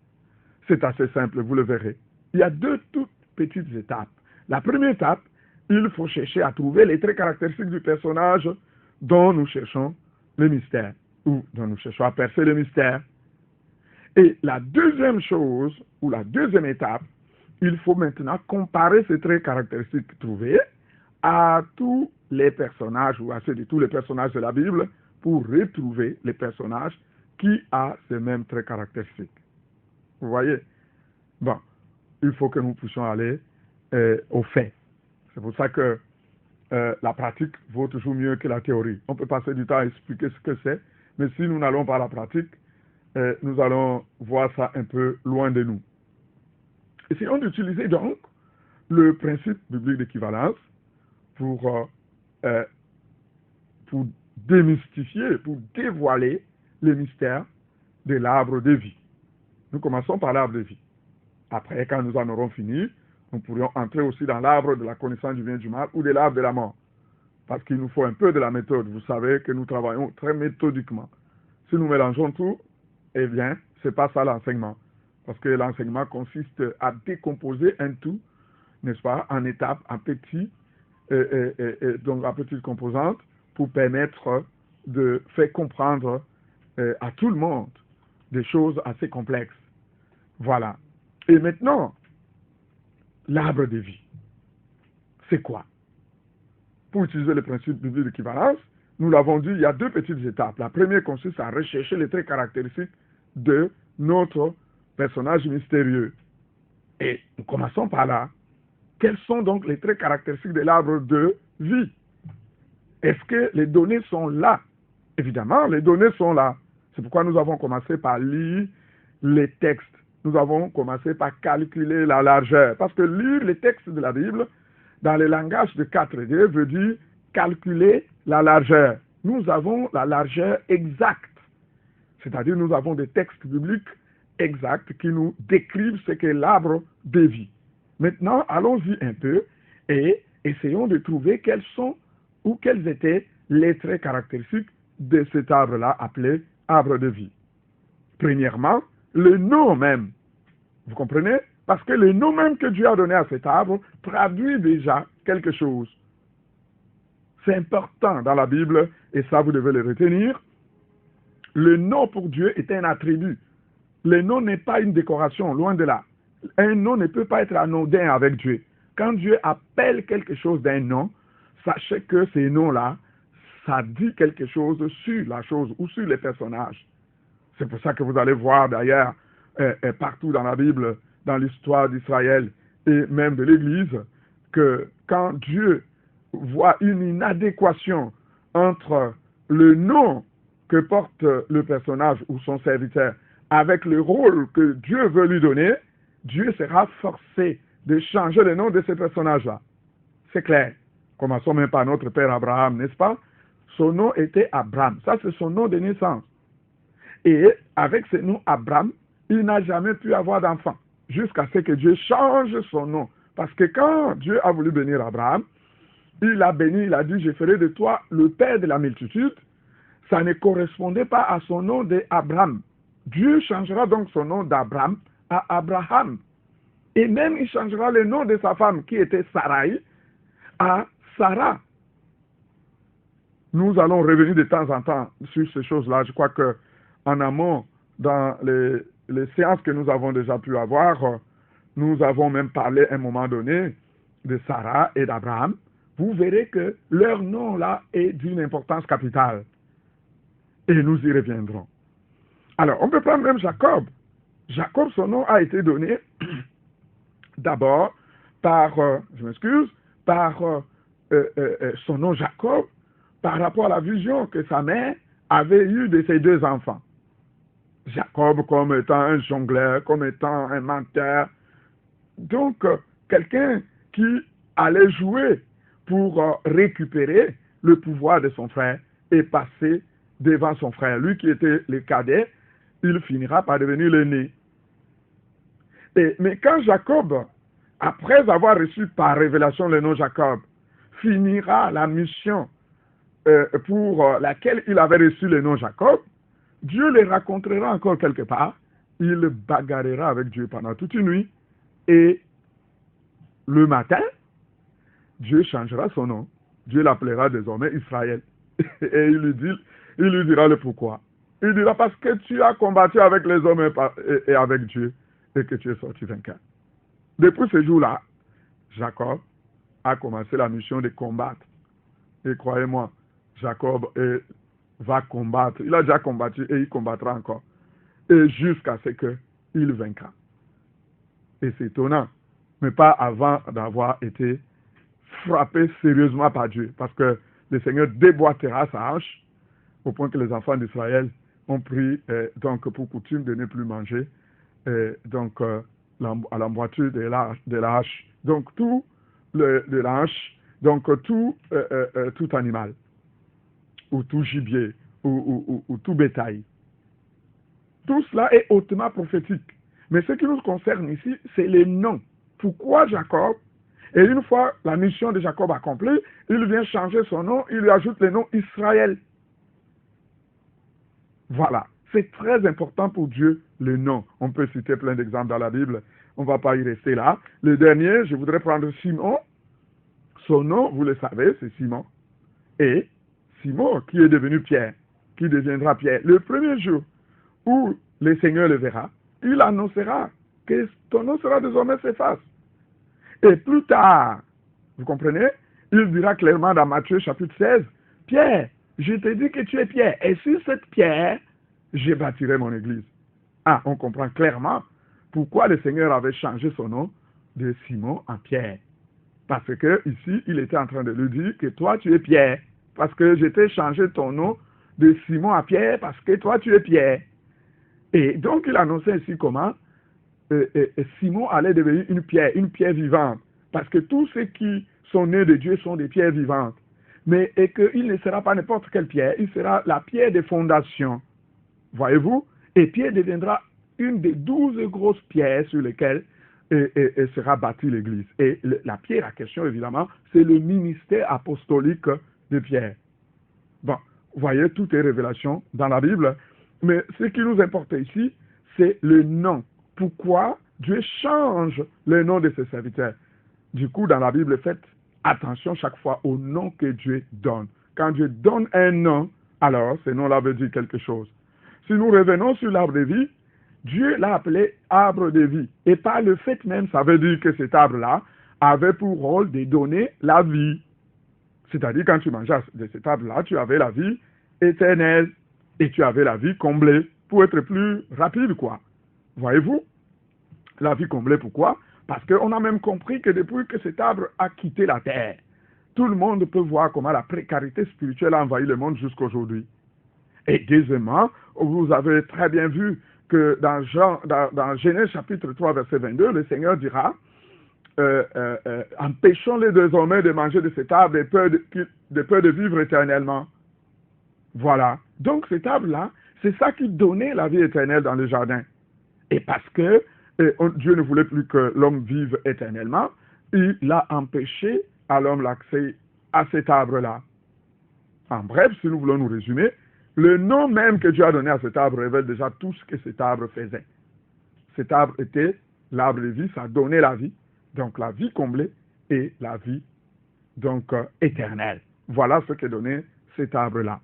C'est assez simple, vous le verrez. Il y a deux toutes petites étapes. La première étape, il faut chercher à trouver les traits caractéristiques du personnage dont nous cherchons le mystère, ou dont nous cherchons à percer le mystère. Et la deuxième chose, ou la deuxième étape, il faut maintenant comparer ces traits caractéristiques trouvés à tous les personnages, ou à ceux de tous les personnages de la Bible, pour retrouver les personnages qui ont ces mêmes traits caractéristiques. Vous voyez? Bon, il faut que nous puissions aller au fait. C'est pour ça que la pratique vaut toujours mieux que la théorie. On peut passer du temps à expliquer ce que c'est, mais si nous n'allons pas à la pratique, nous allons voir ça un peu loin de nous. Essayons d'utiliser donc le principe biblique d'équivalence pour démystifier, pour dévoiler les mystères de l'arbre de vie. Nous commençons par l'arbre de vie. Après, quand nous en aurons fini, nous pourrions entrer aussi dans l'arbre de la connaissance du bien et du mal ou de l'arbre de la mort. Parce qu'il nous faut un peu de la méthode. Vous savez que nous travaillons très méthodiquement. Si nous mélangeons tout, eh bien, ce n'est pas ça l'enseignement. Parce que l'enseignement consiste à décomposer un tout, n'est-ce pas, en étapes, en petits, donc en petites composantes, pour permettre de faire comprendre à tout le monde des choses assez complexes. Voilà. Et maintenant, l'arbre de vie, c'est quoi? Pour utiliser le principe biblique d'équivalence, nous l'avons dit, il y a deux petites étapes. La première consiste à rechercher les traits caractéristiques de notre personnage mystérieux. Et nous commençons par là. Quels sont donc les traits caractéristiques de l'arbre de vie? Est-ce que les données sont là? Évidemment, les données sont là. C'est pourquoi nous avons commencé par lire les textes. Nous avons commencé par calculer la largeur. Parce que lire les textes de la Bible, dans le langage de 4D, veut dire calculer la largeur. Nous avons la largeur exacte. C'est-à-dire nous avons des textes bibliques exacts qui nous décrivent ce qu'est l'arbre de vie. Maintenant, allons-y un peu et essayons de trouver quels sont ou quels étaient les traits caractéristiques de cet arbre-là appelé arbre de vie. Premièrement, le nom même. Vous comprenez? Parce que le nom même que Dieu a donné à cet arbre traduit déjà quelque chose. C'est important dans la Bible, et ça vous devez le retenir. Le nom pour Dieu est un attribut. Le nom n'est pas une décoration, loin de là. Un nom ne peut pas être anodin avec Dieu. Quand Dieu appelle quelque chose d'un nom, sachez que ces noms-là, ça dit quelque chose sur la chose ou sur les personnages. C'est pour ça que vous allez voir d'ailleurs partout dans la Bible, dans l'histoire d'Israël et même de l'Église, que quand Dieu voit une inadéquation entre le nom que porte le personnage ou son serviteur avec le rôle que Dieu veut lui donner, Dieu sera forcé de changer le nom de ce personnage-là. C'est clair. Commençons même par notre père Abraham, n'est-ce pas? Son nom était Abraham. Ça, c'est son nom de naissance. Et avec ce nom Abraham, il n'a jamais pu avoir d'enfant, jusqu'à ce que Dieu change son nom. Parce que quand Dieu a voulu bénir Abraham, il a béni, il a dit, je ferai de toi le père de la multitude. Ça ne correspondait pas à son nom d'Abraham. Dieu changera donc son nom d'Abraham à Abraham. Et même il changera le nom de sa femme, qui était Sarai, à Sarah. Nous allons revenir de temps en temps sur ces choses-là. Je crois qu'en amont, dans les séances que nous avons déjà pu avoir, nous avons même parlé à un moment donné de Sarah et d'Abraham. Vous verrez que leur nom là est d'une importance capitale. Et nous y reviendrons. Alors, on peut prendre même Jacob. Jacob, son nom a été donné d'abord par, par son nom Jacob, par rapport à la vision que sa mère avait eue de ses deux enfants. Jacob comme étant un jongleur, comme étant un menteur. Donc, quelqu'un qui allait jouer pour récupérer le pouvoir de son frère et passer devant son frère. Lui qui était le cadet, il finira par devenir l'aîné. Mais quand Jacob, après avoir reçu par révélation le nom Jacob, finira la mission pour laquelle il avait reçu le nom Jacob, Dieu le rencontrera encore quelque part, il bagarrera avec Dieu pendant toute une nuit, et le matin, Dieu changera son nom. Dieu l'appellera désormais Israël. Et il lui dira le pourquoi. Il dira parce que tu as combattu avec les hommes et avec Dieu, et que tu es sorti vainqueur. Depuis ce jour-là, Jacob a commencé la mission de combattre. Et croyez-moi, Jacob va combattre. Il a déjà combattu et il combattra encore. Et jusqu'à ce qu'il vaincra. Et c'est étonnant, mais pas avant d'avoir été frappé sérieusement par Dieu. Parce que le Seigneur déboîtera sa hache au point que les enfants d'Israël ont pris donc pour coutume de ne plus manger à l'emboîture de la hache. Donc tout de la hache, donc tout animal, ou tout gibier, ou tout bétail. Tout cela est hautement prophétique. Mais ce qui nous concerne ici, c'est les noms. Pourquoi Jacob? Et une fois la mission de Jacob accomplie, il vient changer son nom, il lui ajoute le nom Israël. Voilà. C'est très important pour Dieu, le nom. On peut citer plein d'exemples dans la Bible. On ne va pas y rester là. Le dernier, je voudrais prendre Simon. Son nom, vous le savez, c'est Simon. Et Simon, qui est devenu Pierre, qui deviendra Pierre. Le premier jour où le Seigneur le verra, il annoncera que ton nom sera désormais Céphas. Et plus tard, vous comprenez, il dira clairement dans Matthieu chapitre 16, Pierre, je te dis que tu es Pierre, et sur cette pierre, je bâtirai mon église. Ah, on comprend clairement pourquoi le Seigneur avait changé son nom de Simon en Pierre. Parce que ici, il était en train de lui dire que toi, tu es Pierre. Parce que je t'ai changé ton nom de Simon à Pierre, parce que toi, tu es Pierre. Et donc, il annonçait ici comment Simon allait devenir une pierre vivante. Parce que tous ceux qui sont nés de Dieu sont des pierres vivantes. Mais et qu'il ne sera pas n'importe quelle pierre, il sera la pierre de fondation. Voyez-vous? Et Pierre deviendra une des 12 grosses pierres sur lesquelles sera bâtie l'Église. Et la pierre à question, évidemment, c'est le ministère apostolique de Pierre. Bon, vous voyez, tout est révélation dans la Bible. Mais ce qui nous importe ici, c'est le nom. Pourquoi Dieu change le nom de ses serviteurs? Du coup, dans la Bible, faites attention chaque fois au nom que Dieu donne. Quand Dieu donne un nom, alors ce nom-là veut dire quelque chose. Si nous revenons sur l'arbre de vie, Dieu l'a appelé arbre de vie. Et par le fait même, ça veut dire que cet arbre-là avait pour rôle de donner la vie. C'est-à-dire, quand tu mangeais de cet arbre-là, tu avais la vie éternelle. Et tu avais la vie comblée pour être plus rapide, quoi. Voyez-vous? La vie comblée, pourquoi? Parce qu'on a même compris que depuis que cet arbre a quitté la terre, tout le monde peut voir comment la précarité spirituelle a envahi le monde jusqu'aujourd'hui. Et deuxièmement, vous avez très bien vu que dans Genèse chapitre 3, verset 22, le Seigneur dira empêchons-les désormais de manger de cet arbre de peur de vivre éternellement. Voilà. Donc cet arbre-là, c'est ça qui donnait la vie éternelle dans le jardin. Et parce que Dieu ne voulait plus que l'homme vive éternellement, il a empêché à l'homme l'accès à cet arbre-là. En bref, si nous voulons nous résumer, le nom même que Dieu a donné à cet arbre révèle déjà tout ce que cet arbre faisait. Cet arbre était l'arbre de vie, ça donnait la vie, donc la vie comblée et la vie donc éternelle. Voilà ce que donnait cet arbre-là.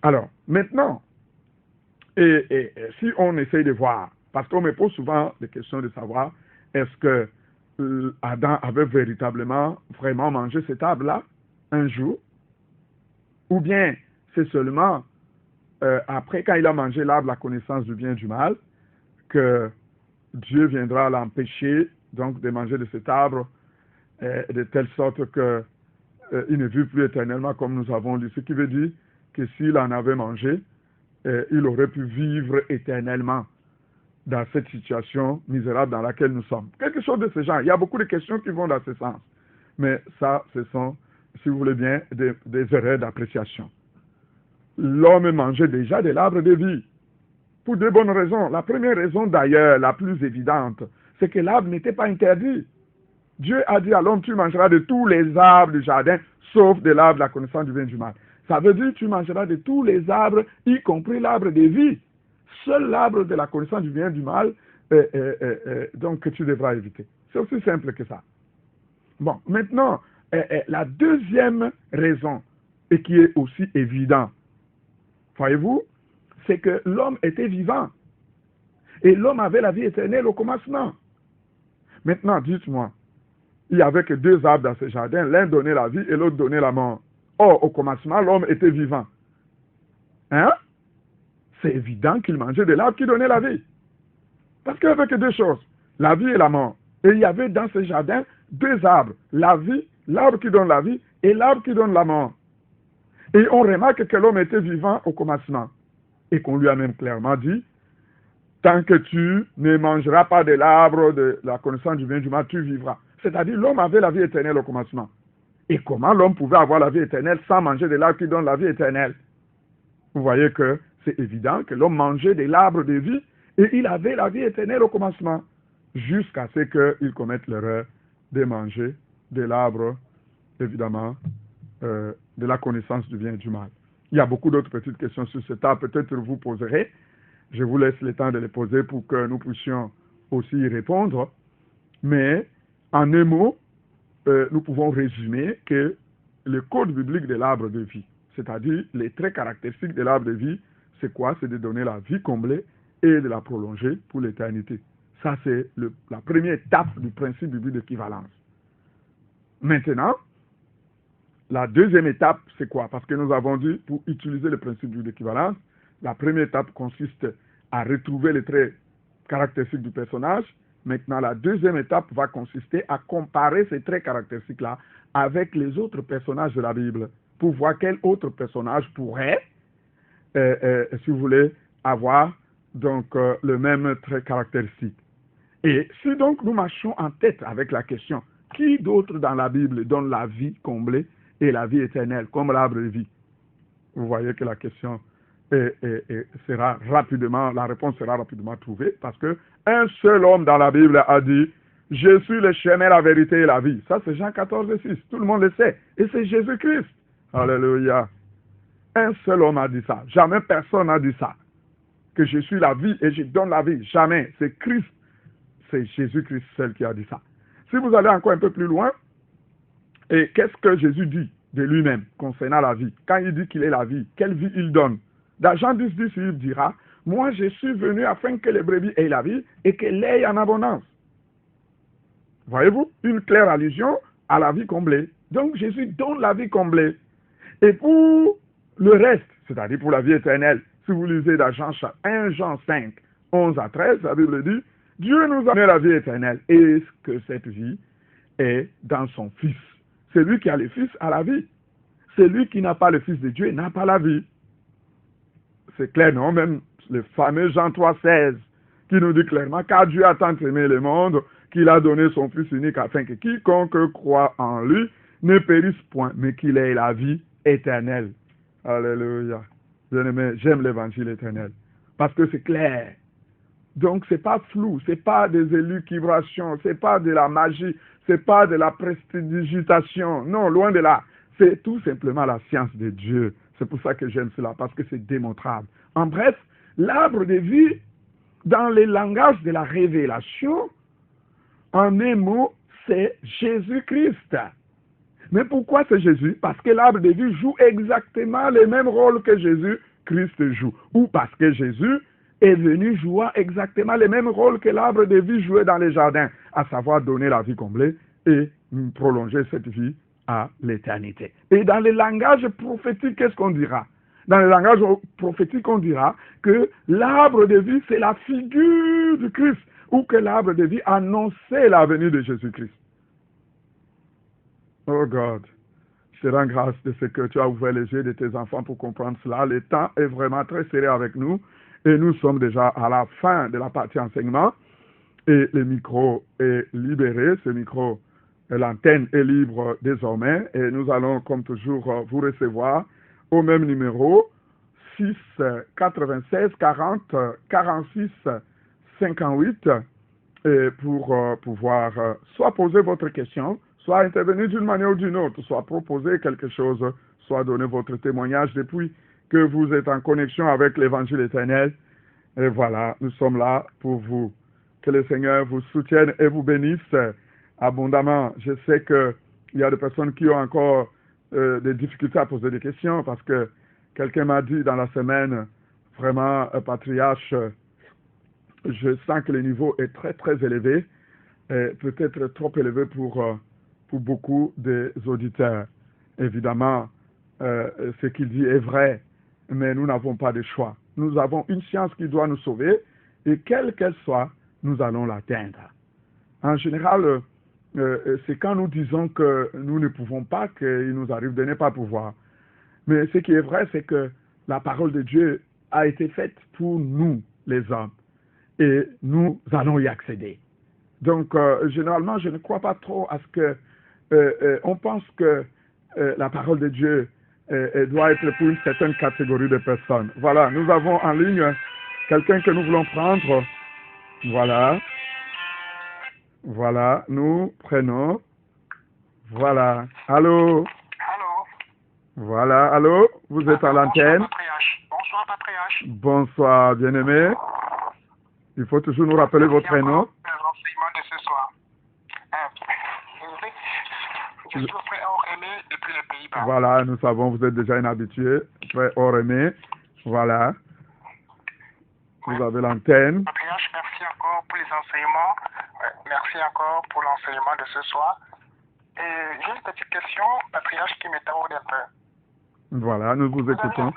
Alors, maintenant, si on essaye de voir, parce qu'on me pose souvent des questions de savoir, est-ce que Adam avait véritablement, vraiment mangé cet arbre-là un jour? Ou bien c'est seulement après, quand il a mangé l'arbre, la connaissance du bien et du mal, que Dieu viendra l'empêcher donc de manger de cet arbre de telle sorte que il ne vit plus éternellement comme nous avons lu. Ce qui veut dire que s'il en avait mangé, il aurait pu vivre éternellement dans cette situation misérable dans laquelle nous sommes. Quelque chose de ce genre. Il y a beaucoup de questions qui vont dans ce sens. Mais ça, ce sont, si vous voulez bien, des erreurs d'appréciation. L'homme mangeait déjà de l'arbre de vie. Pour deux bonnes raisons. La première raison, d'ailleurs, la plus évidente, c'est que l'arbre n'était pas interdit. Dieu a dit à l'homme, tu mangeras de tous les arbres du jardin, sauf de l'arbre de la connaissance du bien et du mal. Ça veut dire, tu mangeras de tous les arbres, y compris l'arbre de vie. Seul l'arbre de la connaissance du bien et du mal, donc que tu devras éviter. C'est aussi simple que ça. Bon, maintenant, la deuxième raison, et qui est aussi évidente, voyez-vous, c'est que l'homme était vivant. Et l'homme avait la vie éternelle au commencement. Maintenant, dites-moi, il n'y avait que deux arbres dans ce jardin, l'un donnait la vie et l'autre donnait la mort. Or, au commencement, l'homme était vivant. Hein? C'est évident qu'il mangeait de l'arbre qui donnait la vie. Parce qu'il n'y avait que deux choses, la vie et la mort. Et il y avait dans ce jardin deux arbres, la vie, l'arbre qui donne la vie, et l'arbre qui donne la mort. Et on remarque que l'homme était vivant au commencement. Et qu'on lui a même clairement dit, tant que tu ne mangeras pas de l'arbre de la connaissance du bien et du mal, tu vivras. C'est-à-dire, l'homme avait la vie éternelle au commencement. Et comment l'homme pouvait avoir la vie éternelle sans manger de l'arbre qui donne la vie éternelle? Vous voyez que c'est évident que l'homme mangeait de l'arbre de vie et il avait la vie éternelle au commencement, jusqu'à ce qu'il commette l'erreur de manger de l'arbre, évidemment, de la connaissance du bien et du mal. Il y a beaucoup d'autres petites questions sur cet arbre, peut-être vous poserez. Je vous laisse le temps de les poser pour que nous puissions aussi y répondre. Mais, en un mot, nous pouvons résumer que le code biblique de l'arbre de vie, c'est-à-dire les traits caractéristiques de l'arbre de vie, c'est quoi? C'est de donner la vie comblée et de la prolonger pour l'éternité. Ça, c'est la première étape du principe biblique d'équivalence. Maintenant, la deuxième étape, c'est quoi? Parce que nous avons dit, pour utiliser le principe biblique d'équivalence, la première étape consiste à retrouver les traits caractéristiques du personnage. Maintenant, la deuxième étape va consister à comparer ces traits caractéristiques-là avec les autres personnages de la Bible pour voir quel autre personnage pourrait, si vous voulez, avoir donc le même trait caractéristique. Et si donc nous marchons en tête avec la question, qui d'autre dans la Bible donne la vie comblée et la vie éternelle comme l'arbre de vie? Vous voyez que la question sera rapidement, la réponse sera rapidement trouvée parce que un seul homme dans la Bible a dit « Je suis le chemin, la vérité et la vie ». Ça, c'est Jean 14, 6. Tout le monde le sait. Et c'est Jésus-Christ. Alléluia. Un seul homme a dit ça. Jamais personne n'a dit ça. Que je suis la vie et je donne la vie. Jamais. C'est Christ. C'est Jésus-Christ seul qui a dit ça. Si vous allez encore un peu plus loin, et qu'est-ce que Jésus dit de lui-même concernant la vie? Quand il dit qu'il est la vie, quelle vie il donne? Dans Jean 10, 10, il dira, « Moi, je suis venu afin que les brebis aient la vie et qu'elle ait en abondance. » Voyez-vous? Une claire allusion à la vie comblée. Donc, Jésus donne la vie comblée. Et pour le reste, c'est-à-dire pour la vie éternelle, si vous lisez dans 1 Jean 5, 11 à 13, la Bible dit, « Dieu nous a donné la vie éternelle et que cette vie est dans son Fils. » Celui qui a le Fils a la vie. Celui qui n'a pas le Fils de Dieu n'a pas la vie. C'est clair, non? Même le fameux Jean 3, 16, qui nous dit clairement, car Dieu a tant aimé le monde, qu'il a donné son Fils unique afin que quiconque croit en lui ne périsse point, mais qu'il ait la vie éternelle. Alléluia. Bien-aimé, j'aime l'évangile éternel. Parce que c'est clair. Donc, c'est pas flou, c'est pas des élucubrations, c'est pas de la magie, c'est pas de la prestidigitation. Non, loin de là. C'est tout simplement la science de Dieu. C'est pour ça que j'aime cela, parce que c'est démontrable. En bref, l'arbre de vie, dans les langages de la révélation, en un mot, c'est Jésus-Christ. Mais pourquoi c'est Jésus? Parce que l'arbre de vie joue exactement le même rôle que Jésus-Christ joue. Ou parce que Jésus est venu jouer exactement le même rôle que l'arbre de vie jouait dans les jardins, à savoir donner la vie comblée et prolonger cette vie à l'éternité. Et dans le langage prophétique, qu'est-ce qu'on dira? Dans le langage prophétique, on dira que l'arbre de vie, c'est la figure du Christ, ou que l'arbre de vie annonçait la venue de Jésus-Christ. Oh God, je te rends grâce de ce que tu as ouvert les yeux de tes enfants pour comprendre cela. Le temps est vraiment très serré avec nous et nous sommes déjà à la fin de la partie enseignement et le micro est libéré, ce micro, l'antenne est libre désormais et nous allons comme toujours vous recevoir au même numéro 6 96 40 46 58 et pour pouvoir soit poser votre question, soit intervenir d'une manière ou d'une autre, soit proposer quelque chose, soit donner votre témoignage depuis que vous êtes en connexion avec l'évangile éternel. Et voilà, nous sommes là pour vous. Que le Seigneur vous soutienne et vous bénisse abondamment. Je sais qu'il y a des personnes qui ont encore des difficultés à poser des questions parce que quelqu'un m'a dit dans la semaine, vraiment, patriarche, je sens que le niveau est très très élevé, peut-être trop élevé pour beaucoup des auditeurs. Évidemment, ce qu'il dit est vrai, mais nous n'avons pas de choix. Nous avons une science qui doit nous sauver, et quelle qu'elle soit, nous allons l'atteindre. En général, c'est quand nous disons que nous ne pouvons pas qu'il nous arrive de ne pas pouvoir. Mais ce qui est vrai, c'est que la parole de Dieu a été faite pour nous, les hommes, et nous allons y accéder. Donc, généralement, je ne crois pas trop à ce que on pense que la parole de Dieu doit être pour une certaine catégorie de personnes. Voilà, nous avons en ligne quelqu'un que nous voulons prendre. Voilà. Voilà, nous prenons. Voilà. Allô? Allô? Voilà, allô? Vous êtes à l'antenne? Bonsoir, patriarche. Bonsoir, bien-aimé. Il faut toujours nous rappeler votre prénom. L'enseignement de ce soir. Je suis frère Aurélé depuis les Pays-Bas. Voilà, nous savons, vous êtes déjà un habitué. Frère Aurélé. Voilà. Vous avez l'antenne. Patriarche, merci encore pour les enseignements. Merci encore pour l'enseignement de ce soir. Et j'ai une petite question, patriarche, qui me taraude un peu. Voilà, nous vous écoutons.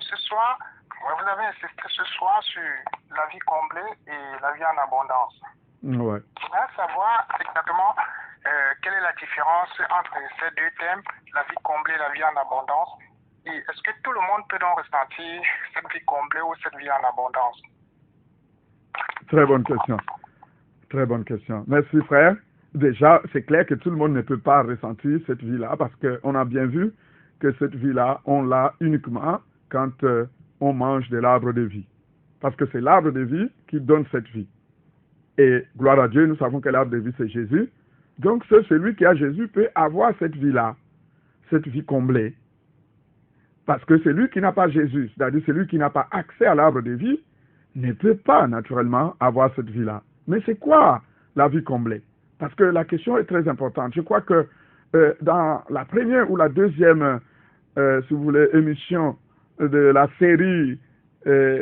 Ce soir, vous avez insisté ce soir sur la vie comblée et la vie en abondance. Ouais. Je voudrais savoir exactement quelle est la différence entre ces deux thèmes, la vie comblée et la vie en abondance. Et est-ce que tout le monde peut donc ressentir cette vie comblée ou cette vie en abondance? Très bonne question. Très bonne question. Merci, frère. Déjà, c'est clair que tout le monde ne peut pas ressentir cette vie-là parce qu'on a bien vu que cette vie-là, on l'a uniquement quand on mange de l'arbre de vie. Parce que c'est l'arbre de vie qui donne cette vie. Et gloire à Dieu, nous savons que l'arbre de vie, c'est Jésus. Donc, celui qui a Jésus peut avoir cette vie-là, cette vie comblée. Parce que celui qui n'a pas Jésus, c'est-à-dire celui qui n'a pas accès à l'arbre de vie, ne peut pas naturellement avoir cette vie-là. Mais c'est quoi la vie comblée? Parce que la question est très importante. Je crois que dans la première ou la deuxième, si vous voulez, émission de la série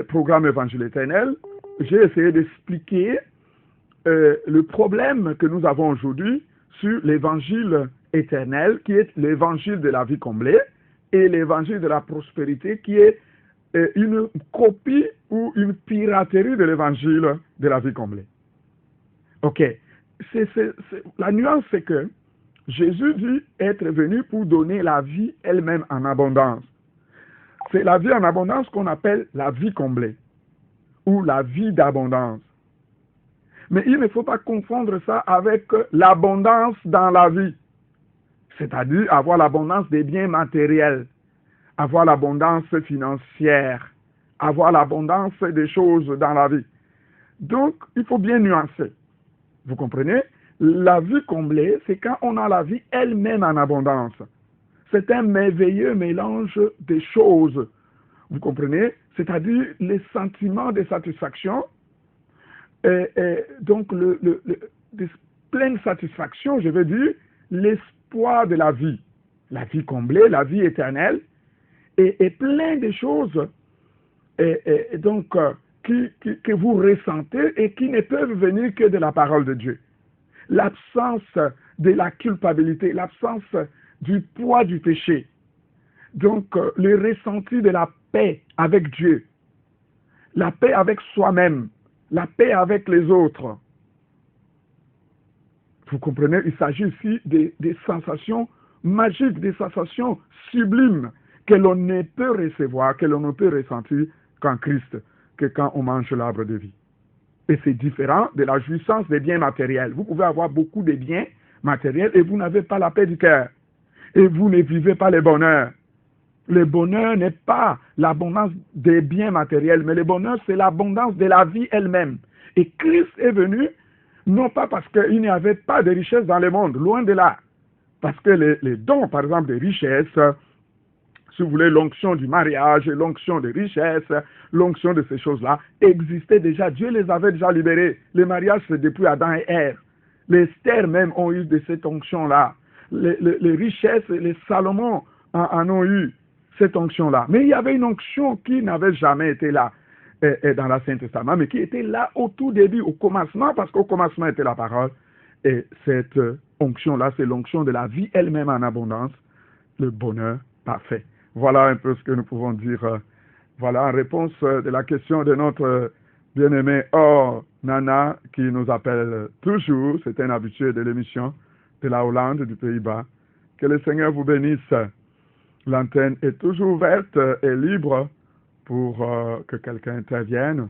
Programme Évangile éternel, j'ai essayé d'expliquer le problème que nous avons aujourd'hui sur l'évangile éternel, qui est l'évangile de la vie comblée, et l'évangile de la prospérité, qui est une copie ou une piraterie de l'évangile de la vie comblée. Ok. La nuance, c'est que Jésus dit être venu pour donner la vie elle-même en abondance. C'est la vie en abondance qu'on appelle la vie comblée ou la vie d'abondance. Mais il ne faut pas confondre ça avec l'abondance dans la vie, c'est-à-dire avoir l'abondance des biens matériels, avoir l'abondance financière, avoir l'abondance des choses dans la vie. Donc, il faut bien nuancer. Vous comprenez? La vie comblée, c'est quand on a la vie elle-même en abondance. C'est un merveilleux mélange des choses. Vous comprenez? C'est-à-dire les sentiments de satisfaction, donc de pleine satisfaction, je veux dire, l'espoir de la vie comblée, la vie éternelle, et plein de choses donc, que vous ressentez et qui ne peuvent venir que de la parole de Dieu. L'absence de la culpabilité, l'absence du poids du péché, Donc, le ressenti de la paix avec Dieu, la paix avec soi-même, la paix avec les autres. Vous comprenez, il s'agit ici des sensations magiques, des sensations sublimes que l'on ne peut recevoir, que l'on ne peut ressentir qu'en Christ, que quand on mange l'arbre de vie. Et c'est différent de la jouissance des biens matériels. Vous pouvez avoir beaucoup de biens matériels et vous n'avez pas la paix du cœur. Et vous ne vivez pas le bonheur. Le bonheur n'est pas l'abondance des biens matériels, mais le bonheur, c'est l'abondance de la vie elle-même. Et Christ est venu, non pas parce qu'il n'y avait pas de richesse dans le monde, loin de là. Parce que les dons, par exemple, des richesses, si vous voulez, l'onction du mariage, l'onction des richesses, l'onction de ces choses-là, existaient déjà. Dieu les avait déjà libérés. Le mariage, c'est depuis Adam et Ève. Les Esther même ont eu de cette onction-là. Les richesses, les Salomon en ont eu cette onction-là. Mais il y avait une onction qui n'avait jamais été là dans l'Ancien Testament, mais qui était là au tout début, au commencement, parce qu'au commencement était la parole. Et cette onction-là, c'est l'onction de la vie elle-même en abondance, le bonheur parfait. Voilà un peu ce que nous pouvons dire. Voilà, en réponse de la question de notre bien-aimé Nana, qui nous appelle toujours, c'est un habitué de l'émission de la Hollande, du Pays-Bas. Que le Seigneur vous bénisse. L'antenne est toujours ouverte et libre pour que quelqu'un intervienne.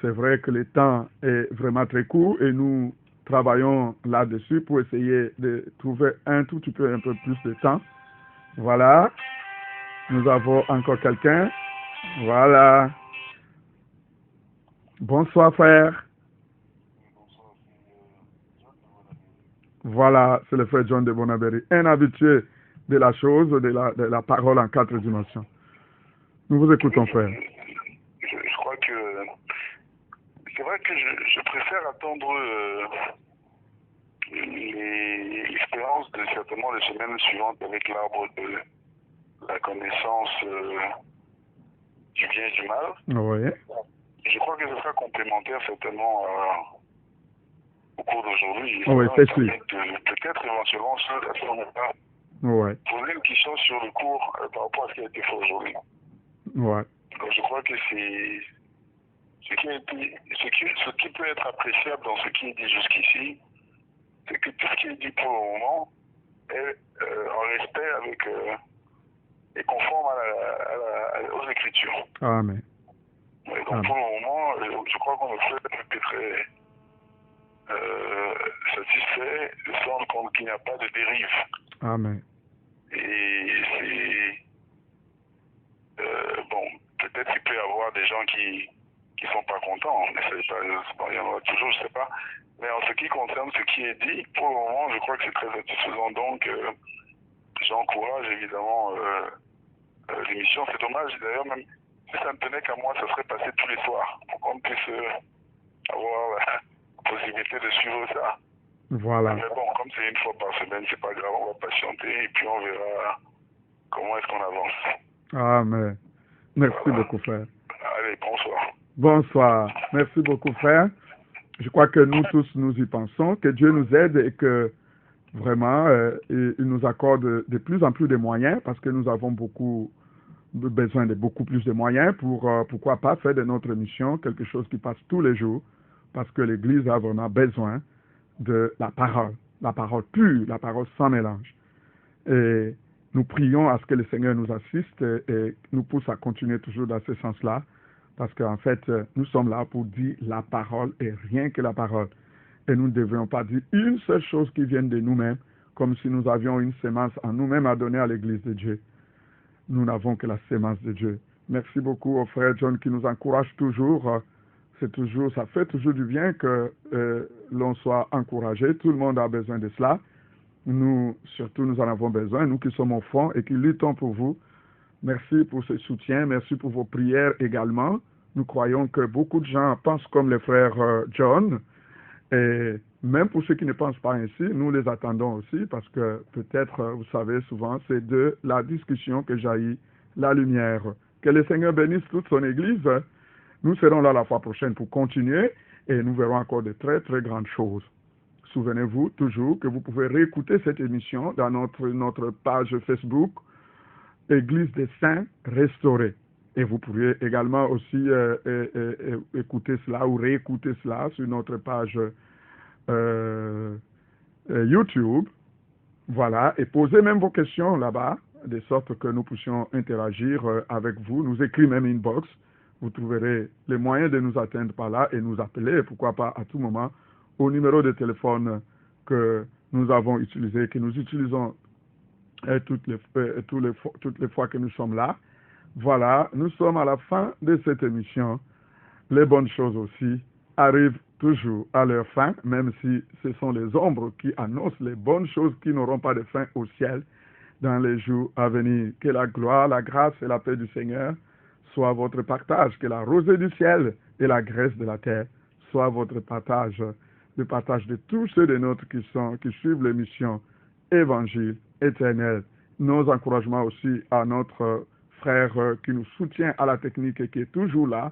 C'est vrai que le temps est vraiment très court et nous travaillons là-dessus pour essayer de trouver un peu plus de temps. Voilà. Nous avons encore quelqu'un. Voilà. Bonsoir, frère. Voilà, c'est le frère John de Bonaberry, un habitué de la chose, de la parole en 4 dimensions. Nous vous écoutons, frère. Je crois que c'est vrai que je préfère attendre l'expérience de certainement les semaines suivantes avec l'arbre de la connaissance du bien et du mal. Oui. Je crois que ce sera complémentaire certainement au cours d'aujourd'hui. Oui, c'est sûr. Peut-être éventuellement à ce moment-là. Ouais. Poser une question sur le cours par rapport à ce qui a été fait aujourd'hui. Ouais. Donc, je crois que c'est ce qui peut être appréciable dans ce qui est dit jusqu'ici, c'est que tout ce qui est dit pour le moment est en respect avec et conforme aux Écritures. Amen. Et donc pour le moment, je crois qu'on peut être satisfait de se rendre compte qu'il n'y a pas de dérive. Amen. Et c'est bon, peut-être qu'il peut y avoir des gens qui sont pas contents, mais il y en aura toujours, je sais pas. Mais en ce qui concerne ce qui est dit, pour le moment, je crois que c'est très satisfaisant. Donc, j'encourage évidemment l'émission. C'est dommage, d'ailleurs, même si ça ne tenait qu'à moi, ça serait passé tous les soirs pour qu'on puisse avoir la possibilité de suivre ça. Voilà. Mais bon, comme c'est une fois par semaine, c'est pas grave, on va patienter et puis on verra comment est-ce qu'on avance. Amen. Merci beaucoup, frère. Allez, bonsoir. Bonsoir. Merci beaucoup, frère. Je crois que nous tous, nous y pensons, que Dieu nous aide et que vraiment, il nous accorde de plus en plus de moyens parce que nous avons besoin de beaucoup plus de moyens pour, pourquoi pas, faire de notre mission quelque chose qui passe tous les jours parce que l'Église a vraiment besoin de la parole pure, la parole sans mélange. Et nous prions à ce que le Seigneur nous assiste et nous pousse à continuer toujours dans ce sens-là, parce qu'en fait, nous sommes là pour dire la parole et rien que la parole. Et nous ne devrions pas dire une seule chose qui vienne de nous-mêmes, comme si nous avions une sémence en nous-mêmes à donner à l'Église de Dieu. Nous n'avons que la sémence de Dieu. Merci beaucoup au frère John qui nous encourage toujours. Ça fait toujours du bien que l'on soit encouragé. Tout le monde a besoin de cela. Nous, surtout, nous en avons besoin, nous qui sommes au fond et qui luttons pour vous. Merci pour ce soutien, merci pour vos prières également. Nous croyons que beaucoup de gens pensent comme le frère John. Et même pour ceux qui ne pensent pas ainsi, nous les attendons aussi parce que peut-être, vous savez, souvent, c'est de la discussion que jaillit la lumière. Que le Seigneur bénisse toute son Église. Nous serons là la fois prochaine pour continuer et nous verrons encore de très, très grandes choses. Souvenez-vous toujours que vous pouvez réécouter cette émission dans notre page Facebook Église des Saints restaurée. Et vous pourriez également aussi écouter cela ou réécouter cela sur notre page YouTube. Voilà, et posez même vos questions là-bas, de sorte que nous puissions interagir avec vous, nous écrire même inbox. Vous trouverez les moyens de nous atteindre par là et nous appeler, pourquoi pas à tout moment, au numéro de téléphone que nous avons utilisé, que nous utilisons toutes les fois que nous sommes là. Voilà, nous sommes à la fin de cette émission. Les bonnes choses aussi arrivent toujours à leur fin, même si ce sont les ombres qui annoncent les bonnes choses qui n'auront pas de fin au ciel dans les jours à venir. Que la gloire, la grâce et la paix du Seigneur soient votre partage, que la rosée du ciel et la graisse de la terre soient votre partage, le partage de tous ceux des nôtres qui suivent l'émission Évangile éternel. Nos encouragements aussi à notre frère qui nous soutient à la technique et qui est toujours là,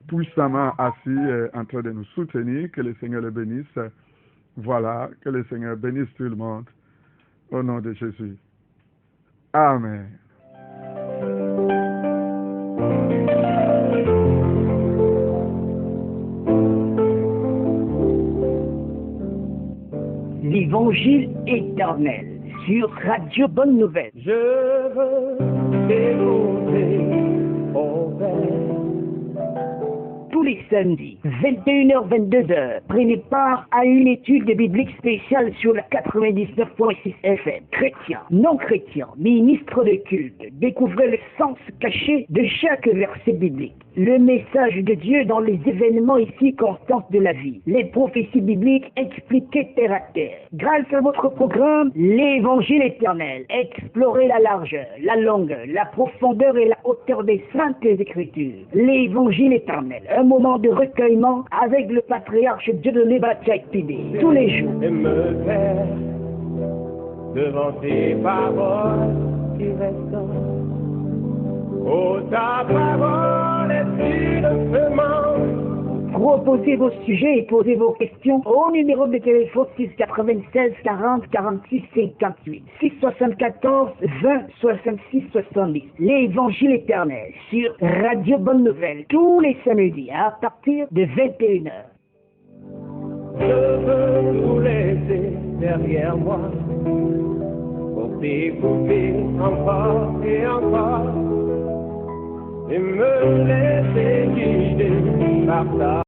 puissamment assis en train de nous soutenir. Que le Seigneur le bénisse. Voilà, que le Seigneur bénisse tout le monde. Au nom de Jésus. Amen. L'Évangile éternel sur Radio Bonne Nouvelle. Je veux t'écouter, oh Père. Tous les samedis, 21h-22h, prenez part à une étude biblique spéciale sur le 99.6 FM. Chrétiens, non chrétiens, ministres de culte, découvrez le sens caché de chaque verset biblique. Le message de Dieu dans les événements et circonstances de la vie. Les prophéties bibliques expliquées terre à terre. Grâce à votre programme, l'Évangile éternel. Explorez la largeur, la longueur, la profondeur et la hauteur des saintes écritures. L'Évangile éternel. Un moment de recueillement avec le patriarche Dieudonné Bachai-Pibé. Tous les jours. Et me faire devant tes paroles qui résonnent. Oh, ta parole est une semence. Proposez vos sujets et posez vos questions au numéro de téléphone 696 40 46 58 674 20 66 70. L'Évangile éternel sur Radio Bonne Nouvelle tous les samedis à partir de 21h. Je veux tout laisser derrière moi pour t'écouter encore et encore et me laisser guider par ta